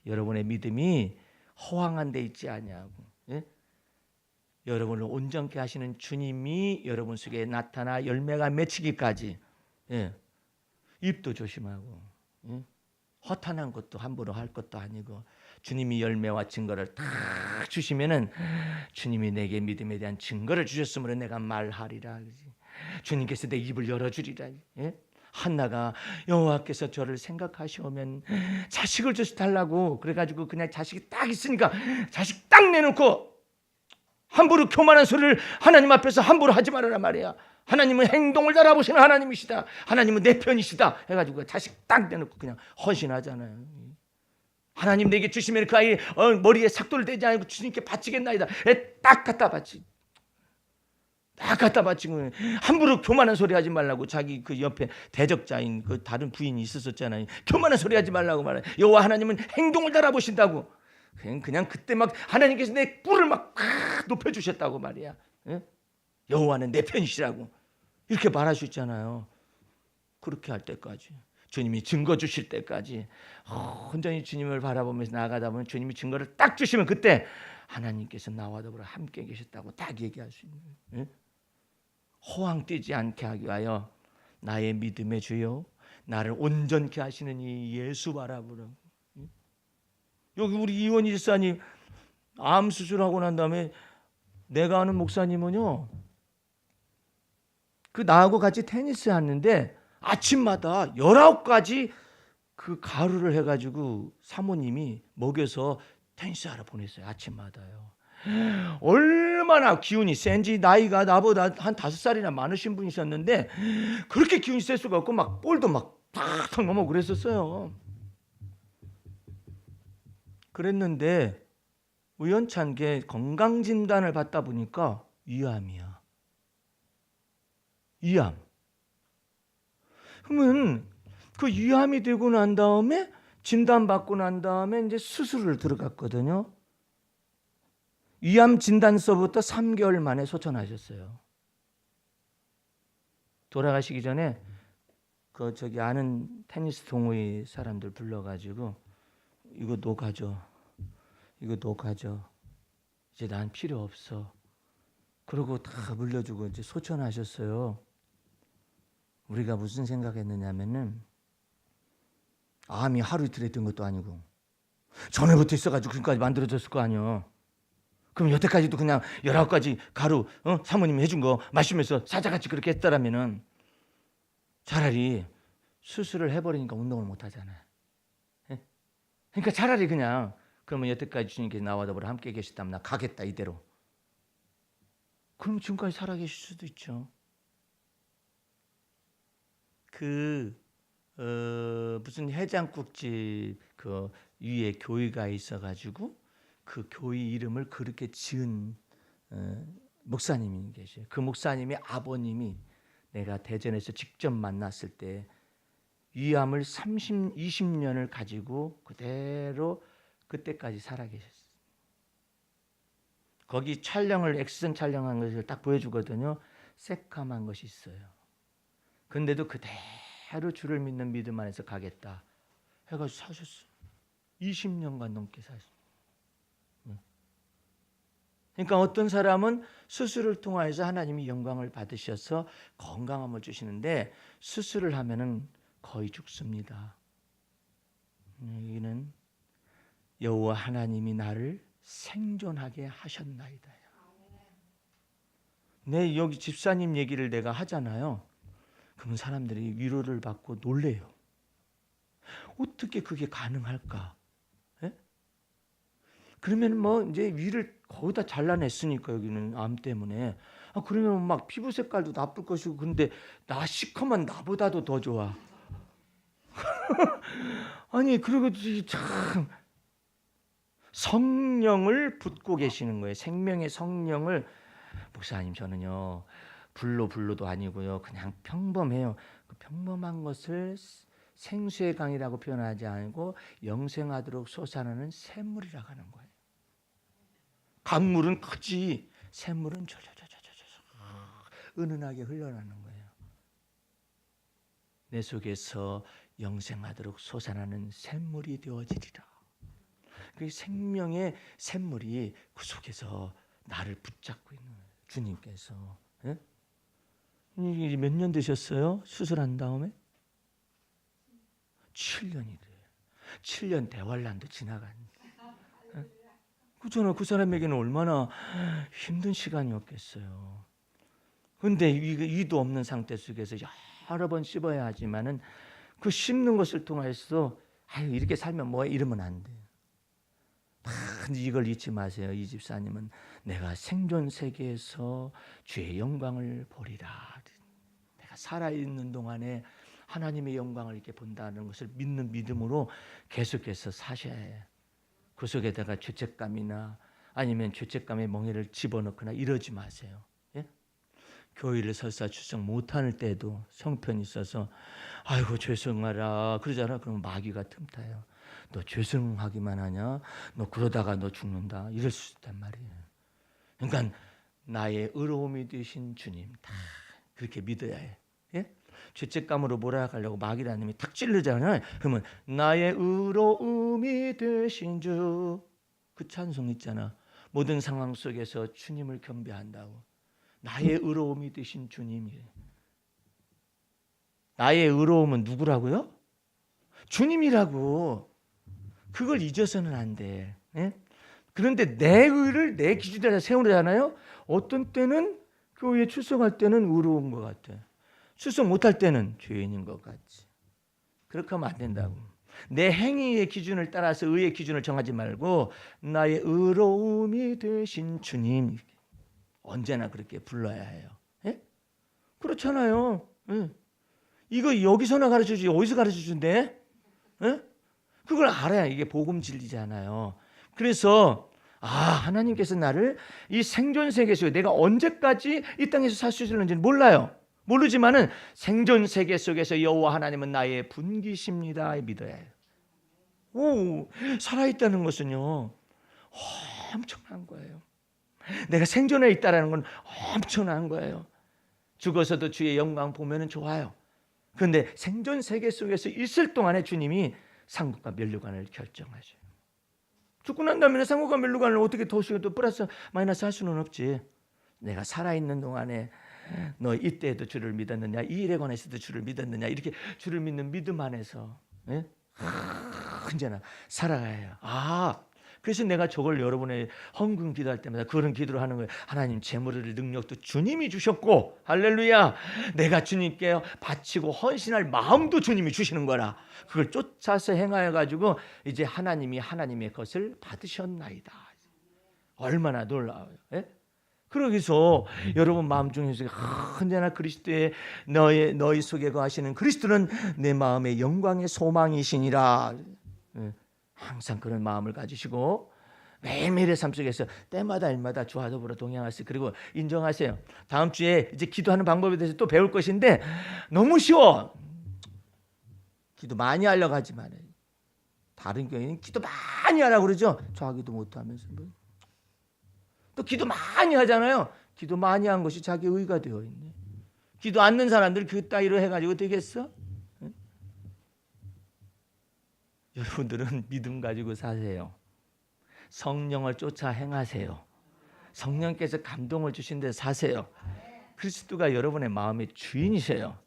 여러분의 믿음이 허황한 데 있지 아니하고 여러분을 온전케 하시는 주님이 여러분 속에 나타나 열매가 맺히기까지 입도 조심하고 허탄한 것도 함부로 할 것도 아니고 주님이 열매와 증거를 다 주시면은 주님이 내게 믿음에 대한 증거를 주셨으므로 내가 말하리라. 주님께서 내 입을 열어주리라. 한나가 여호와께서 저를 생각하시오면 자식을 주시 달라고 그래가지고 그냥 자식이 딱 있으니까 자식 딱 내놓고 함부로 교만한 소리를 하나님 앞에서 함부로 하지 말아라 말이야. 하나님은 행동을 알아보시는 하나님이시다. 하나님은 내 편이시다 해가지고 자식 딱 내놓고 그냥 헌신하잖아요. 하나님 내게 주시면 그 아이 머리에 삭도를 대지 않고 주님께 바치겠나이다. 딱 갖다 바치. 딱 갖다 바치고 함부로 교만한 소리 하지 말라고. 자기 그 옆에 대적자인 그 다른 부인이 있었잖아요. 교만한 소리 하지 말라고 말해. 여호와 하나님은 행동을 알아보신다고. 그냥 그때 막 하나님께서 내 뿔을 막 높여주셨다고 말이야. 여호와는 내 편이시라고 이렇게 말할 수 있잖아요. 그렇게 할 때까지 주님이 증거 주실 때까지 온전히 주님을 바라보면서 나아가다 보면 주님이 증거를 딱 주시면 그때 하나님께서 나와 더불어 함께 계셨다고 딱 얘기할 수 있는 거예요. 호황 뛰지 않게 하기 위하여 나의 믿음의 주여 나를 온전케 하시는 이 예수 바라보라고. 여기 우리 이원희 집사님 암 수술하고 난 다음에 내가 아는 목사님은요 그 나하고 같이 테니스 하는데 아침마다 19가지 그 가루를 해가지고 사모님이 먹여서 테니스하러 보냈어요. 아침마다요. 얼마나 기운이 센지. 나이가 나보다 한 5살이나 많으신 분이셨는데 그렇게 기운이 셀 수가 없고 막 볼도 막 탁탁 넘어 그랬었어요. 그랬는데 우연찮게 건강진단을 받다 보니까 위암이야. 위암. 그러면 그 위암이 되고 난 다음에 진단받고 난 다음에 이제 수술을 들어갔거든요. 위암 진단서부터 3개월 만에 소천하셨어요. 돌아가시기 전에 그 저기 아는 테니스 동호회 사람들 불러가지고 이거 너 가져. 이거 너 가져. 이제 난 필요 없어. 그러고 다 물려주고 이제 소천하셨어요. 우리가 무슨 생각했느냐면은 암이 하루 이틀에 든 것도 아니고 전에부터 있어가지고 지금까지 만들어졌을 거 아니야. 그럼 여태까지도 그냥 19가지 가루 사모님이 해준 거 마시면서 사자같이 그렇게 했더라면은 차라리 수술을 해버리니까 운동을 못 하잖아요. 예? 그러니까 차라리 그냥 그러면 여태까지 주님께서 나와 더불어 함께 계셨다면 나 가겠다 이대로. 그럼 지금까지 살아계실 수도 있죠. 무슨 해장국집 그 위에 교회가 있어가지고 그 교회 이름을 그렇게 지은 목사님이 계셔요. 그 목사님의 아버님이 내가 대전에서 직접 만났을 때 위암을 20년을 가지고 그대로 그때까지 살아계셨어요. 거기 촬영을 엑스선 촬영한 것을 딱 보여주거든요. 새까만 것이 있어요. 근데도 그대로 주를 믿는 믿음 안에서 가겠다 해가지고 사셨어요. 20년간 넘게 사셨어요. 그러니까 어떤 사람은 수술을 통해서 하나님이 영광을 받으셔서 건강함을 주시는데 수술을 하면은 거의 죽습니다. 여기는 여호와 하나님이 나를 생존하게 하셨나이다. 내 여기 집사님 얘기를 내가 하잖아요. 그러면 사람들이 위로를 받고 놀래요. 어떻게 그게 가능할까? 예? 그러면 뭐 이제 위를 거의 다 잘라냈으니까 여기는 암 때문에 그러면 막 피부 색깔도 나쁠 것이고 근데 나 시커먼 나보다도 더 좋아. 아니 그리고 참 성령을 붓고 계시는 거예요. 생명의 성령을 목사님 저는요 불로도 아니고요 그냥 평범해요. 그 평범한 것을 생수의 강이라고 표현하지 않고 영생하도록 솟아나는 샘물이라고 하는 거예요. 강물은 크지 샘물은 은은하게 흘러나는 거예요. 내 속에서 영생하도록 솟아나는 샘물이 되어지리라. 그 생명의 샘물이 그 속에서 나를 붙잡고 있는 거예요. 주님께서. 예? 이게 몇 년 되셨어요? 수술한 다음에? 7년이 돼요. 7년 대환란도 지나간. 그렇잖아. 그 사람에게는 얼마나 힘든 시간이었겠어요. 근데 위도 없는 상태 속에서 여러 번 씹어야 하지만은 그 씹는 것을 통해서 아유 이렇게 살면 뭐해 이러면 안 돼요. 이걸 잊지 마세요. 이 집사님은 내가 생존 세계에서 주의 영광을 보리라. 내가 살아있는 동안에 하나님의 영광을 이렇게 본다는 것을 믿는 믿음으로 계속해서 사셔야 해요. 그 속에다가 죄책감이나 아니면 죄책감의 멍에를 집어넣거나 이러지 마세요. 예? 교회를 설사 출석 못할 때도 성편이 있어서 아이고 죄송하라 그러잖아. 그러면 마귀가 틈타요. 너 죄송하기만 하냐? 너 그러다가 너 죽는다. 이럴 수 있단 말이에요. 그러니까 나의 의로움이 되신 주님 다 그렇게 믿어야 해. 예? 죄책감으로 몰아가려고 마귀라는 놈이 탁 찌르잖아요. 그러면 나의 의로움이 되신 주 그 찬송 있잖아. 모든 상황 속에서 주님을 경배한다고. 나의 의로움이 되신 주님이에요. 나의 의로움은 누구라고요? 주님이라고. 그걸 잊어서는 안 돼. 예? 그런데 내 의를 내 기준에다 세우잖아요. 어떤 때는 교회에 출석할 때는 의로운 것 같아. 출석 못할 때는 죄인인 것 같지. 그렇게 하면 안 된다고. 내 행위의 기준을 따라서 의의 기준을 정하지 말고 나의 의로움이 되신 주님 언제나 그렇게 불러야 해요. 예? 그렇잖아요. 예. 이거 여기서나 가르쳐주지 어디서 가르쳐준대? 예? 그걸 알아야 이게 복음 진리잖아요. 그래서 하나님께서 나를 이 생존 세계에서 내가 언제까지 이 땅에서 살 수 있을는지는 몰라요. 모르지만은 생존 세계 속에서 여호와 하나님은 나의 분기십니다. 믿어야 해요. 오, 살아있다는 것은요 엄청난 거예요. 내가 생존해 있다는 건 엄청난 거예요. 죽어서도 주의 영광 보면은 좋아요. 그런데 생존 세계 속에서 있을 동안에 주님이 상급과 멸류관을 결정하셔요. 죽고 난 다음에 상급과 멸류관을 어떻게 더 플러스 마이너스 할 수는 없지. 내가 살아있는 동안에 너 이때에도 주를 믿었느냐, 이 일에 관해서도 주를 믿었느냐, 이렇게 주를 믿는 믿음 안에서 언제나 살아가야 해요. 그래서 내가 저걸 여러분의 헌금 기도할 때마다 그런 기도를 하는 거예요. 하나님, 재물을 능력도 주님이 주셨고, 할렐루야, 내가 주님께 바치고 헌신할 마음도 주님이 주시는 거라. 그걸 쫓아서 행하여 가지고 이제 하나님이 하나님의 것을 받으셨나이다. 얼마나 놀라워요. 그러기서 여러분 마음 중에서 언제나 그리스도의 너희 속에 거하시는 그리스도는 내 마음의 영광의 소망이시니라. 항상 그런 마음을 가지시고 매일매일의 삶 속에서 때마다 일마다 주와 더불어 동행하세요. 그리고 인정하세요. 다음 주에 이제 기도하는 방법에 대해서 또 배울 것인데 너무 쉬워. 기도 많이 하려고 하지만 다른 교회는 기도 많이 하라고 그러죠. 자기도 못하면서 또 기도 많이 하잖아요. 기도 많이 한 것이 자기 의가 되어 있네. 기도 않는 사람들 그 따위로 해가지고 되겠어? 여러분들은 믿음 가지고 사세요. 성령을 쫓아 행하세요. 성령께서 감동을 주신 데 사세요. 그리스도가 여러분의 마음의 주인이세요.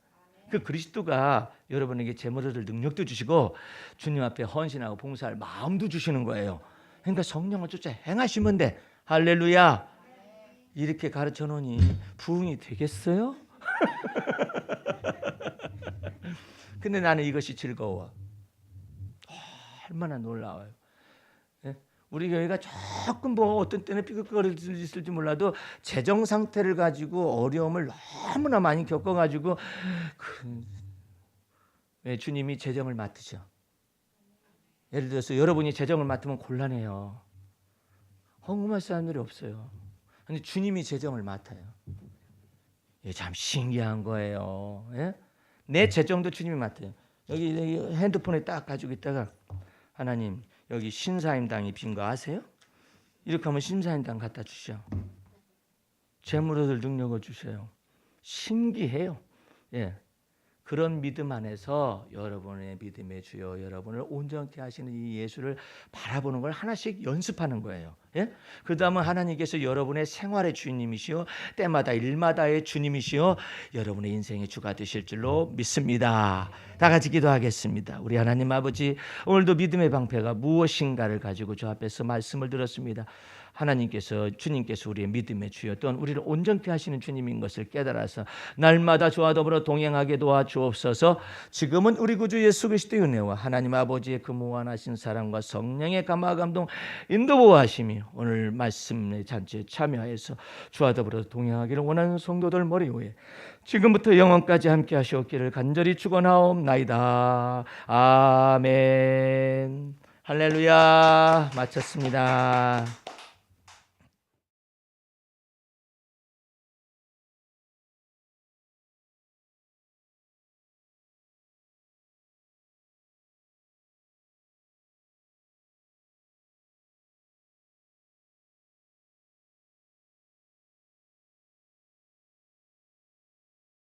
그 그리스도가 여러분에게 재물을 능력도 주시고 주님 앞에 헌신하고 봉사할 마음도 주시는 거예요. 그러니까 성령을 쫓아 행하시면 돼. 할렐루야. 이렇게 가르쳐 놓으니 부흥이 되겠어요? 근데 나는 이것이 즐거워. 얼마나 놀라워요. 우리 교회가 조금 어떤 때는 삐걱거릴 수 있을지 몰라도 재정 상태를 가지고 어려움을 너무나 많이 겪어가지고 주님이 재정을 맡으셔. 예를 들어서 여러분이 재정을 맡으면 곤란해요. 헌금할 사람들이 없어요. 근데 주님이 재정을 맡아요. 이게 참 신기한 거예요. 내 재정도 주님이 맡아요. 여기 핸드폰에 딱 가지고 있다가 하나님, 여기 신사임당이 빈 거 아세요? 이렇게 하면 신사임당 갖다 주셔. 재물 얻을 능력을 주셔요. 신기해요. 그런 믿음 안에서 여러분의 믿음의 주여 여러분을 온전케 하시는 이 예수를 바라보는 걸 하나씩 연습하는 거예요. 그 다음은 하나님께서 여러분의 생활의 주님이시오, 때마다 일마다의 주님이시오, 여러분의 인생의 주가 되실 줄로 믿습니다. 다 같이 기도하겠습니다. 우리 하나님 아버지, 오늘도 믿음의 방패가 무엇인가를 가지고 저 앞에서 말씀을 들었습니다. 하나님께서, 주님께서 우리의 믿음의 주여 또한 우리를 온전케 하시는 주님인 것을 깨달아서 날마다 주와 더불어 동행하게 도와주옵소서. 지금은 우리 구주 예수 그리스도의 은혜와 하나님 아버지의 그 무한하신 사랑과 성령의 감화 감동 인도 보호하심이 오늘 말씀의 잔치에 참여해서 주와 더불어 동행하기를 원하는 성도들 머리 위에 지금부터 영원까지 함께 하시옵기를 간절히 축원하옵나이다. 아멘. 할렐루야. 마쳤습니다.